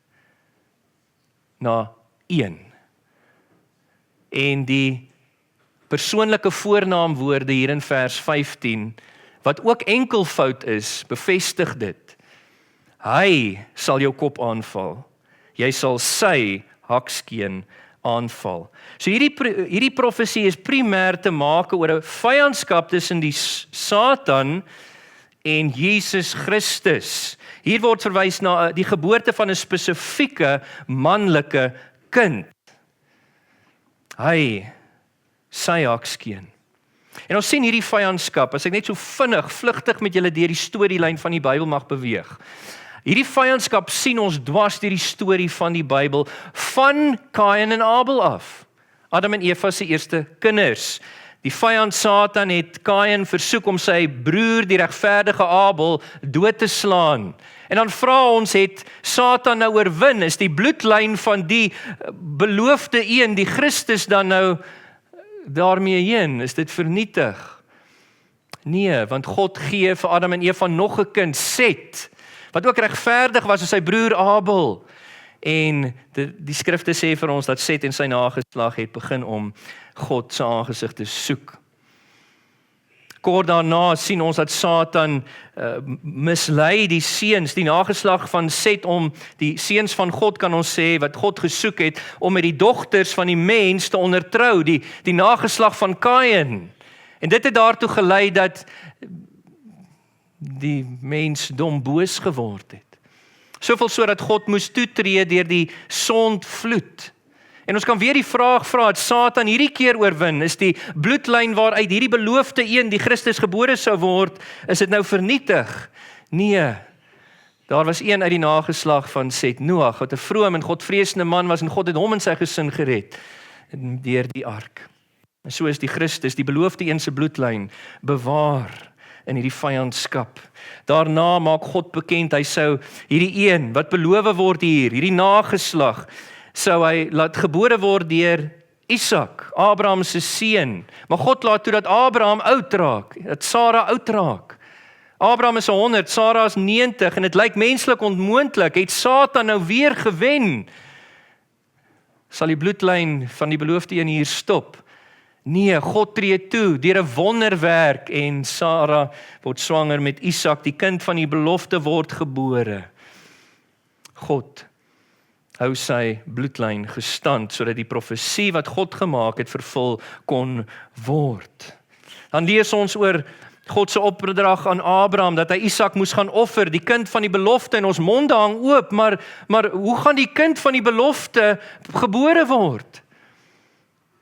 Na 1. En die persoonlike voornaamwoorde hier in vers 15, wat ook enkelvoud is, bevestig dit. Hy sal jou kop aanval. Jy sal sy hakskeen aanval. So hierdie profesie is primêr te maak oor 'n vyandskap tussen die Satan en Jesus Christus. Hier word verwys na die geboorte van 'n spesifieke manlike kind. Hy, sy hakskeen. En ons sien hierdie vyandskap, as ek net so vlugtig met julle deur die storielyn van die Bybel mag beweeg. Hierdie vyandskap sien ons dwars deur die storie van die Bybel, van Kain en Abel af. Adam en Eva se eerste kinders. Die vyand Satan het Kain versoek om sy broer, die regverdige Abel, dood te slaan. En dan vra ons, het Satan nou oorwin? Is die bloedlyn van die beloofde een, die Christus, dan nou daarmee heen? Is dit vernietig? Nee, want God gee vir Adam en Eva nog 'n kind, Set, wat ook regverdig was as sy broer Abel. En die skrifte sê vir ons dat Set en sy nageslag het begin om God se aangesig te soek. Kort daarna sien ons dat Satan mislei die seuns, die nageslag van Set, om die seuns van God, kan ons sê, wat God gesoek het, om met die dogters van die mens te ondertrou, die nageslag van Kain. En dit het daartoe gelei dat die mensdom boos geword het. Soveel so dat God moes toetree deur die sondvloed. En ons kan weer die vraag vra, het Satan hierdie keer oorwin? Is die bloedlyn waaruit hierdie beloofde een, die Christus, gebore sou word, is dit nou vernietig? Nee, daar was een uit die nageslag van Set, Noag, wat 'n vrome en godvreesende man was, en God het hom en sy gesin gered deur die ark. En so is die Christus, die beloofde een se bloedlyn, bewaar in hierdie vyandskap. Daarna maak God bekend, hy sou hierdie een, wat beloof word hier, hierdie nageslag, sou hy laat gebore word deur Isak, Abraham se seun. Maar God laat toe dat Abraham oud raak, dat Sara oud raak. Abraham is 100, Sara is 90 en dit lyk menslik onmoontlik. Het Satan nou weer gewen? Sal die bloedlyn van die beloofde een hier stop? Nee, God tree toe deur 'n wonderwerk en Sara word swanger met Isak, die kind van die belofte word gebore. God hou sy bloedlyn gestand sodat die profesie wat God gemaak het vervul kon word. Dan lees ons oor God se opdrag aan Abraham dat hy Isak moes gaan offer, die kind van die belofte, en ons monde hang oop, maar hoe gaan die kind van die belofte gebore word?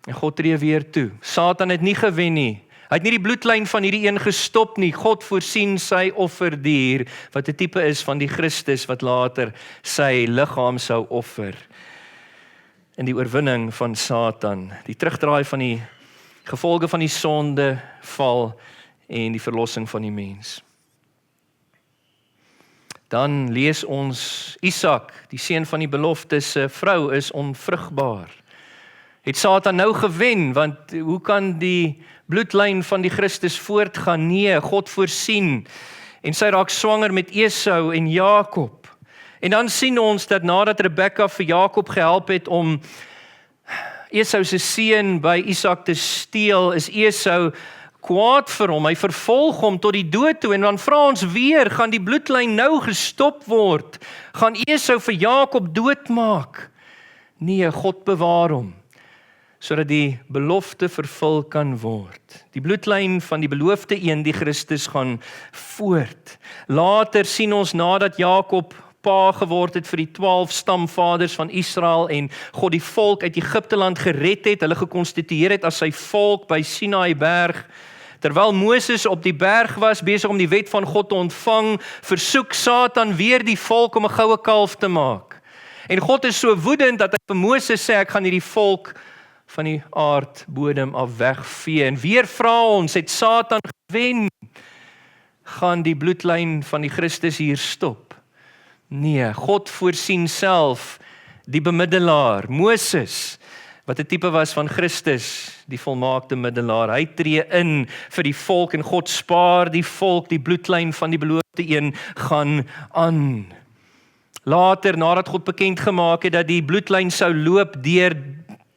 En God tree weer toe. Satan het nie gewen nie. Hy het nie die bloedlyn van hierdie een gestop nie. God voorsien sy offerdier, wat 'n tipe is van die Christus wat later sy liggaam sou offer. In die oorwinning van Satan, die terugdraai van die gevolge van die sonde, val en die verlossing van die mens. Dan lees ons Isak, die seun van die belofte se vrou, is onvrugbaar. Het Satan nou gewen, want hoe kan die bloedlyn van die Christus voortgaan? Nee, God voorsien. En sy raak swanger met Esau en Jakob. En dan sien ons dat nadat Rebekka vir Jakob gehelp het om Esau se seun by Isak te steel, is Esau kwaad vir hom. Hy vervolg hom tot die dood toe. En dan vra ons weer, gaan die bloedlyn nou gestop word? Gaan Esau vir Jakob doodmaak? Nee, God bewaar hom, sodat die belofte vervul kan word. Die bloedlyn van die beloofde een, die Christus, gaan voort. Later sien ons nadat Jakob pa geword het vir die 12 stamvaders van Israel en God die volk uit Egipte land gered het, hulle gekonstitueer het as sy volk by Sinaï berg. Terwyl Moses op die berg was, besig om die wet van God te ontvang, versoek Satan weer die volk om 'n goue kalf te maak. En God is so woedend dat hy vir Moses sê, ek gaan hierdie volk van die aardbodem af wegvee. En weer vra ons, het Satan gewen? Gaan die bloedlyn van die Christus hier stop? Nee, God voorsien self die bemiddelaar, Moses, wat 'n tipe was van Christus, die volmaakte middelaar. Hy tree in vir die volk en God spaar die volk, die bloedlyn van die beloofde een gaan aan. Later, nadat God bekend gemaak het dat die bloedlyn sou loop deur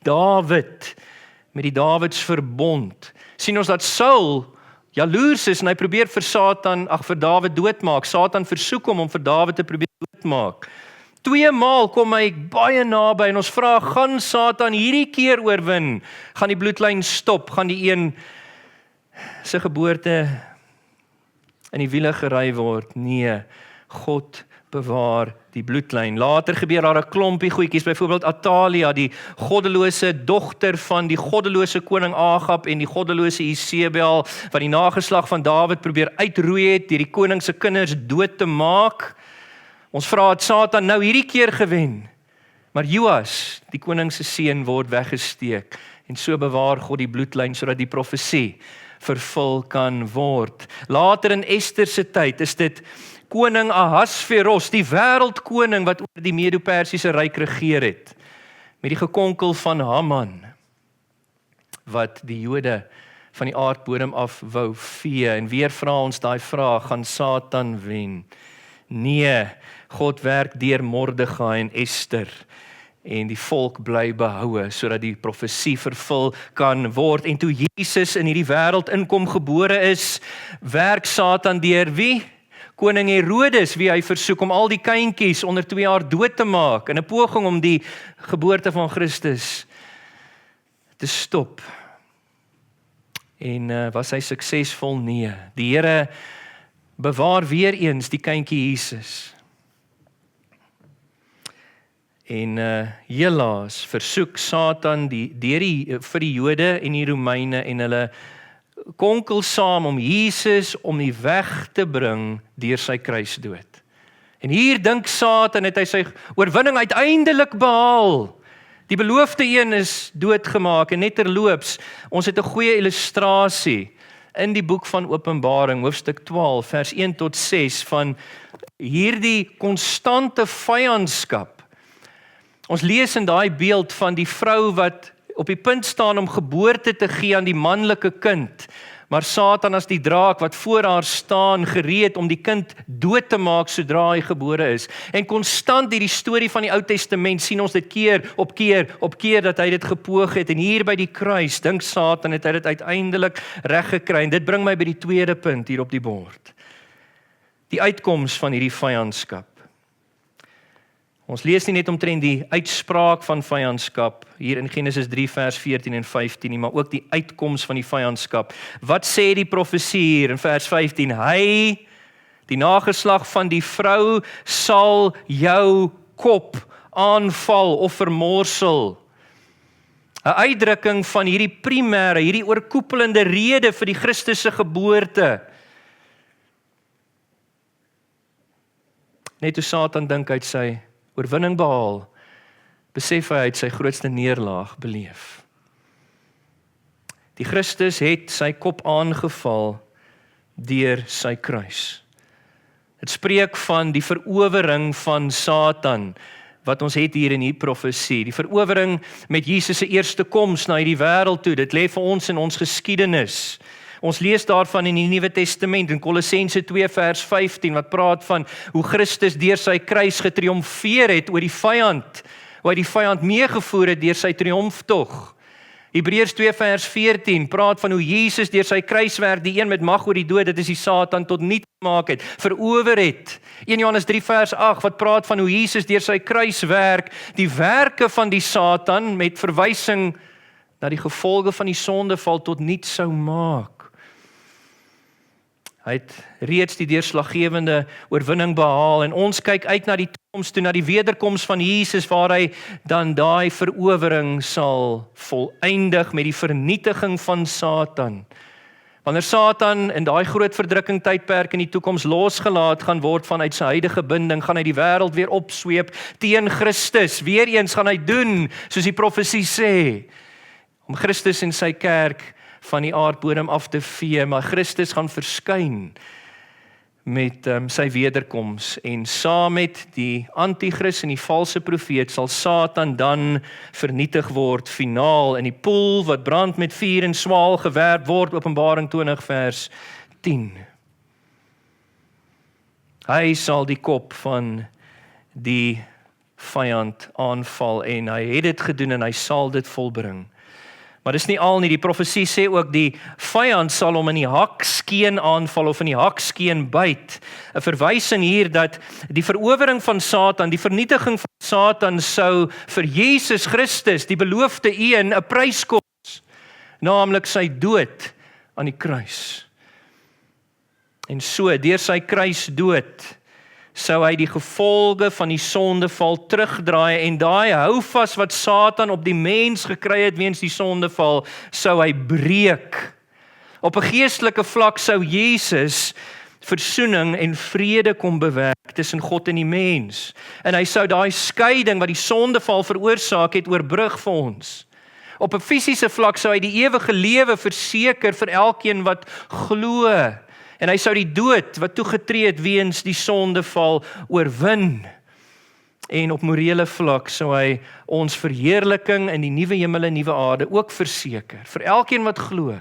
Dawid, met die Dawids verbond, sien ons dat Saul jaloers is en hy probeer vir Dawid doodmaak. Satan versoek hom om vir Dawid te probeer doodmaak. 2 maal kom hy baie naby en ons vra, gaan Satan hierdie keer oorwin? Gaan die bloedlyn stop? Gaan die een sy geboorte in die wiele gery word? Nee, God bewaar die bloedlyn. Later gebeur daar 'n klompie goedjies, byvoorbeeld Atalia, die goddelose dogter van die goddelose koning Agab en die goddelose Isebel, wat die nageslag van Dawid probeer uitroei het, deur die koning se kinders dood te maak. Ons vra, het Satan nou hierdie keer gewen? Maar Joas, die koning se seun, word weggesteek. En so bewaar God die bloedlyn, sodat die profesie vervul kan word. Later in Ester se tyd is dit koning Ahasveros, die wêreldkoning wat oor die Medo-Persiese ryk regeer het, met die gekonkel van Haman, wat die Jode van die aardbodem af wou vee. En weer vra ons daai vraag, gaan Satan wen? Nee, God werk deur Mordegai en Ester, en die volk bly behoue, sodat die profesie vervul kan word. En toe Jesus in hierdie wêreld inkom, gebore is, werk Satan deur wie? Koning Herodes, wie hy versoek om al die kindjies onder 2 jaar dood te maak, in 'n poging om die geboorte van Christus te stop. En was hy suksesvol? Nee. Die Here bewaar weer eens die kindjie Jesus. En helaas versoek Satan vir die Jode en die Romeine en hulle konkel saam om Jesus om die weg te bring deur sy kruisdood. En hier dink Satan, het hy sy oorwinning uiteindelik behaal. Die beloofde een is doodgemaak en net terloops, ons het 'n goeie illustrasie in die boek van Openbaring, hoofstuk 12, vers 1 tot 6, van hierdie konstante vyandskap. Ons lees in daai beeld van die vrou wat op die punt staan om geboorte te gee aan die manlike kind, maar Satan as die draak wat voor haar staan gereed om die kind dood te maak sodra hy gebore is. En konstant hierdie storie van die Ou Testament sien ons dit keer op keer dat hy dit gepoog het. En hier by die kruis dink Satan het hy dit uiteindelik reg gekry. En dit bring my by die tweede punt hier op die bord. Die uitkoms van hierdie vyandskap. Ons lees nie net omtrent die uitspraak van vyandskap hier in Genesis 3 vers 14 en 15 nie, maar ook die uitkoms van die vyandskap. Wat sê die profesie hier in vers 15? Hy, die nageslag van die vrou, sal jou kop aanval of vermorsel. 'n Uitdrukking van hierdie primêre, hierdie oorkoepelende rede vir die Christus se geboorte. Net toe Satan dink hy het sy oorwinning behaal, besef hy het sy grootste neerlaag beleef. Die Christus het sy kop aangeval deur sy kruis. Dit spreek van die verowering van Satan, wat ons het hier in die profesie. Die verowering met Jesus se eerste koms na hierdie wêreld toe, dit lê vir ons in ons geskiedenis. Ons lees daarvan in die Nuwe Testament, in Kolossense 2 vers 15, wat praat van hoe Christus deur sy kruis getriomfeer het oor die vyand, waar die vyand meegevoer het deur sy triomftog. Hebreërs 2 vers 14 praat van hoe Jesus deur sy kruiswerk die een met mag oor die dood, dit is die Satan, tot niet gemaak het, verower het. 1 Johannes 3 vers 8 wat praat van hoe Jesus deur sy kruiswerk die werke van die Satan met verwysing na die gevolge van die sondeval tot niet sou maak. Hy het reeds die deurslaggewende oorwinning behaal en ons kyk uit na die toekoms toe, na die wederkoms van Jesus waar hy dan daai verowering sal volëindig met die vernietiging van Satan. Wanneer Satan in daai groot verdrukking tydperk in die toekoms losgelaat gaan word vanuit sy huidige binding, gaan hy die wêreld weer opsweep teen Christus. Weereens gaan hy doen soos die profesie sê, om Christus en sy kerk van die aardbodem af te vee, maar Christus gaan verskyn met sy wederkoms en saam met die antichrist en die valse profeet sal Satan dan vernietig word finaal in die poel wat brand met vuur en swaal gewerp word, Openbaring 20 vers 10. Hy sal die kop van die vyand aanval en hy het dit gedoen en hy sal dit volbring. Maar dis nie al nie, die profesie sê ook die vyand sal hom in die hakskeen aanval of in die hakskeen byt. 'n Verwysing hier dat die verowering van Satan, die vernietiging van Satan sou vir Jesus Christus, die beloofde een, 'n prys kos, naamlik sy dood aan die kruis. En so, deur sy kruisdood sou hy die gevolge van die sondeval terugdraai en daai houvas wat Satan op die mens gekry het weens die sondeval, sou hy breek. Op 'n geestelike vlak sou Jesus versoening en vrede kom bewerk tussen God en die mens. En hy sou daai skeiding wat die sondeval veroorsaak het oorbrug vir ons. Op 'n fisiese vlak sou hy die ewige lewe verseker vir elkeen wat glo. En hy sou die dood wat toegetree het weens die sondeval oorwin. En op morele vlak sou hy ons verheerliking in die nuwe hemel en nuwe aarde ook verseker, vir elkeen wat glo.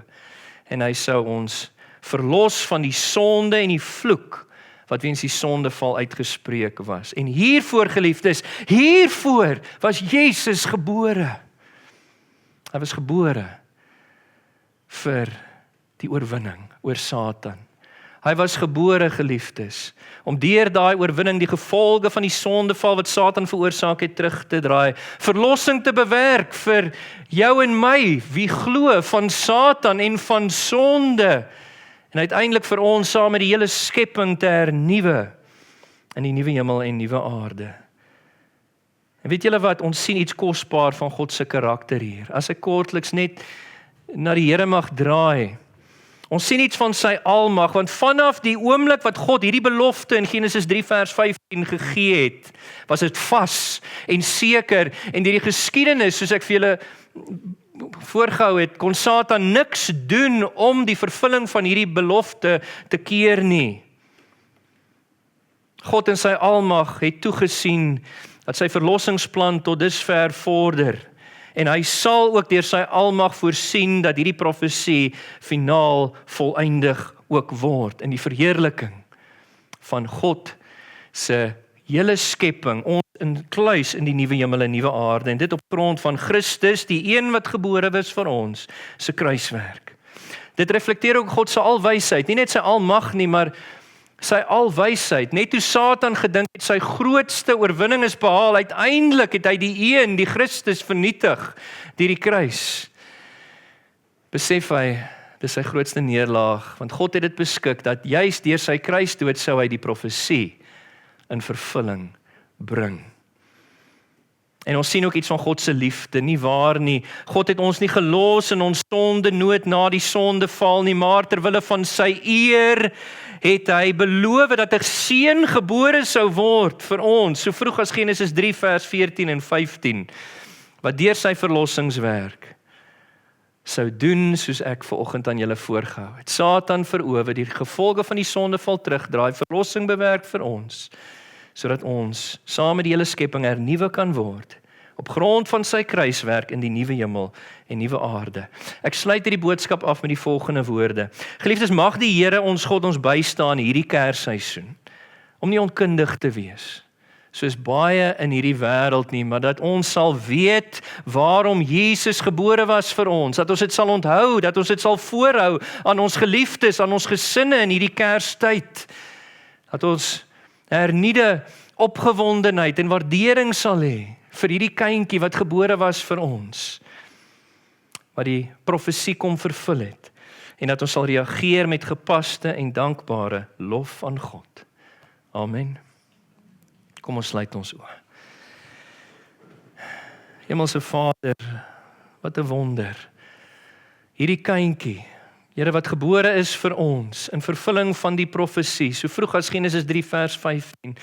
En hy sou ons verlos van die sonde en die vloek wat weens die sondeval uitgespreek was. En hiervoor, geliefdes, hiervoor was Jesus gebore. Hy was gebore vir die oorwinning oor Satan. Hy was gebore, geliefdes, om deur daai oorwinning die gevolge van die sondeval wat Satan veroorsaak het terug te draai, verlossing te bewerk vir jou en my, wie glo, van Satan en van sonde, en uiteindelik vir ons saam met die hele skepping te hernuwe in die nuwe hemel en nuwe aarde. En weet julle wat, ons sien iets kosbaar van God se karakter hier. As ek kortliks net na die Here mag draai, ons sien iets van sy almag, want vanaf die oomblik wat God hierdie belofte in Genesis 3 vers 15 gegee het, was dit vas en seker, en deur die geskiedenis, soos ek vir julle voorgehou het, kon Satan niks doen om die vervulling van hierdie belofte te keer nie. God in sy almag het toegesien dat sy verlossingsplan tot dusver vorder, En hy sal ook deur sy almag voorsien dat hierdie profesie finaal volëindig ook word in die verheerliking van God se hele skepping, ons inkluis in die nuwe hemel en nuwe aarde, en dit op grond van Christus, die een wat gebore is vir ons, se kruiswerk. Dit reflekteer ook God se alwysheid, nie net sy almag nie, maar sy alwysheid. Net toe Satan gedink het sy grootste oorwinning is behaal, uiteindelik het hy die Christus vernietig deur die kruis. Besef hy, dis sy grootste neerlaag, want God het dit beskik dat juis deur sy kruisdood sou hy die profesie in vervulling bring. En ons sien ook iets van God se liefde, nie waar nie. God het ons nie gelos in ons sonde nood na die sondeval nie, maar terwille van sy eer het hy beloof dat 'n seun gebore sou word vir ons, so vroeg as Genesis 3 vers 14 en 15, wat deur sy verlossingswerk sou doen soos ek vanoggend aan julle voorgehou het. Satan verower, die gevolge van die sondeval terugdraai, verlossing bewerk vir ons, sodat ons saam met die hele skepping hernuwe kan word, op grond van sy kruiswerk in die nuwe hemel en nuwe aarde. Ek sluit hierdie boodskap af met die volgende woorde. Geliefdes, mag die Here ons God ons bystaan hierdie Kersseisoen, om nie onkundig te wees, soos baie in hierdie wêreld nie, maar dat ons sal weet waarom Jesus gebore was vir ons, dat ons dit sal onthou, dat ons dit sal voorhou aan ons geliefdes, aan ons gesinne in hierdie Kerstyd, dat ons hernieude opgewondenheid en waardering sal hê vir hierdie kindjie wat gebore was vir ons, wat die profesie kom vervul het, en dat ons sal reageer met gepaste en dankbare lof aan God. Amen. Kom ons sluit ons oë. Hemelse Vader, wat 'n wonder. Hierdie kindjie, Here, wat gebore is vir ons in vervulling van die profesie, so vroeg as Genesis 3 vers 15,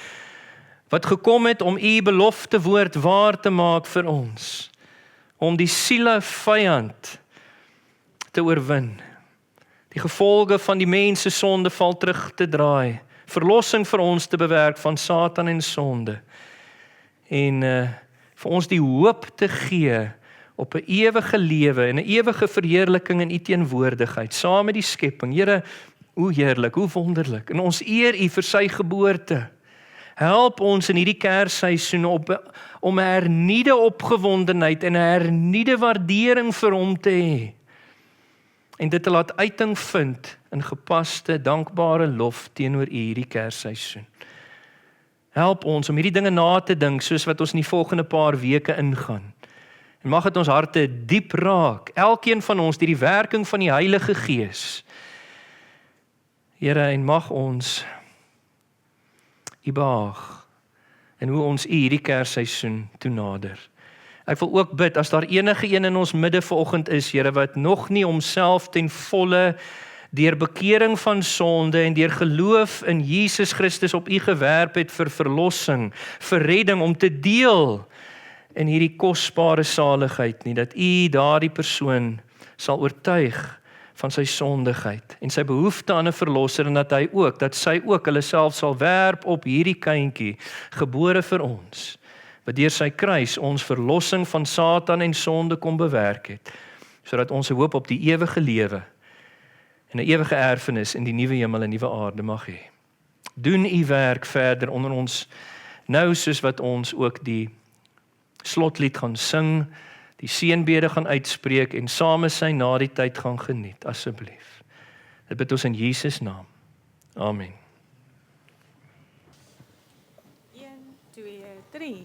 wat gekom het om u belofte woord waar te maak vir ons, om die siele vyand te oorwin, die gevolge van die mens se sondeval terug te draai, verlossing vir ons te bewerk van Satan en sonde, en vir ons die hoop te gee op 'n ewige lewe en 'n ewige verheerliking in u teenwoordigheid, saam met die skepping. Here, hoe heerlik, hoe wonderlik, en ons eer u vir sy geboorte. Help ons in hierdie Kersseisoen om 'n hernieude opgewondenheid en 'n hernieude waardering vir hom te hê, en dit te laat uiting vind in gepaste, dankbare lof teenoor u hierdie Kersseisoen. Help ons om hierdie dinge na te dink, soos wat ons in die volgende paar weke ingaan. En mag dit ons harte diep raak, elkeen van ons deur die werking van die Heilige Gees. Here, en mag ons u behaag en hoe ons u hierdie Kersseisoen toenader. Ek wil ook bid, as daar enige een in ons midde vanoggend is, Here, wat nog nie homself ten volle deur bekering van sonde en deur geloof in Jesus Christus op u gewerp het vir verlossing, vir redding, om te deel in hierdie kosbare saligheid nie, dat u daardie persoon sal oortuig van sy sondigheid en sy behoefte aan 'n verlosser, en dat sy ook hulle self sal werp op hierdie kindjie, gebore vir ons, wat deur sy kruis ons verlossing van Satan en sonde kom bewerk het, sodat ons 'n hoop op die ewige lewe en 'n ewige erfenis in die nuwe hemel en nuwe aarde mag hê. Doen u werk verder onder ons, nou soos wat ons ook die slotlied gaan sing, die seënbede gaan uitspreek en saam sy na die tyd gaan geniet, asseblief. Dit bid ons in Jesus naam. Amen. 1, 2, 3.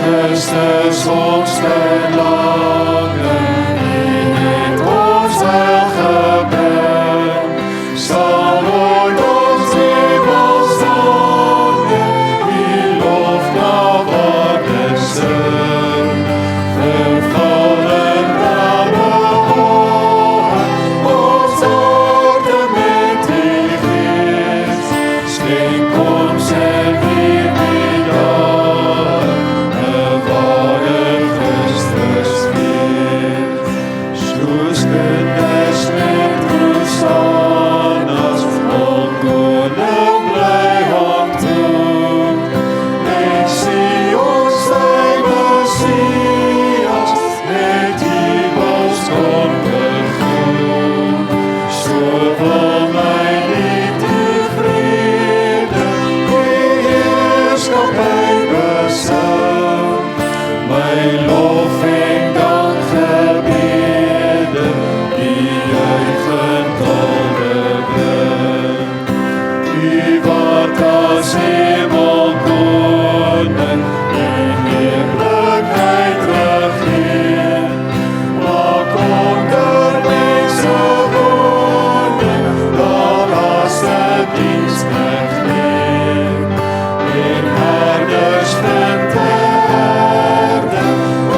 Christus ons verlangen, die het ons wel gebring, sal ooit ons hemel staan, die lof na waarde sing, vervulling na behoor, ons harte met die Gees, skenk ons weer die dag. heerskappy besing, my lof en dankgebede, die juichend alre bring. U wat as hemelkoning in heerlikheid regeer, maak onder mense woning, daar laaste diensknegt leer. En herders vind te herde,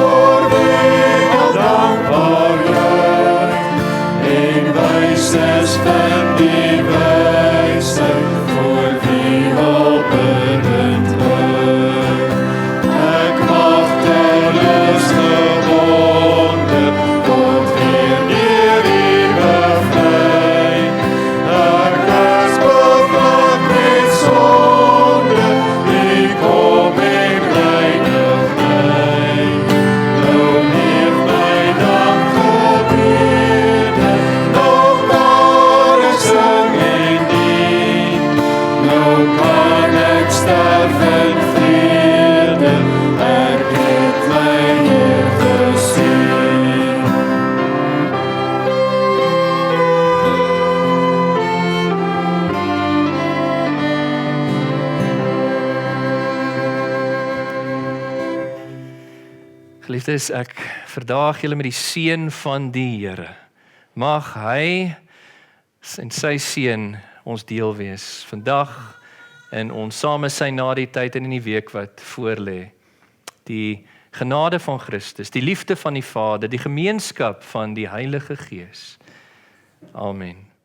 oor wie al dankbaar juich, en wyses vind die wysheid, voor wie hulpbidend buig. Ek mag telus gewonde, word weer deur U bevry. Ek is bevlak met sonde, U kom en reinig my. Nou leef my dankgebede, nog kan ek sing en dien. Nou kan ek sterf in vrede, ek het my Heer gesien. Geliefdes, ek verdaag julle met die seën van die Here. Mag hy en sy seën ons deel wees vandag en ons saam sy na die tyd en in die week wat voorlê. Die genade van Christus, die liefde van die Vader, die gemeenskap van die Heilige Gees. Amen.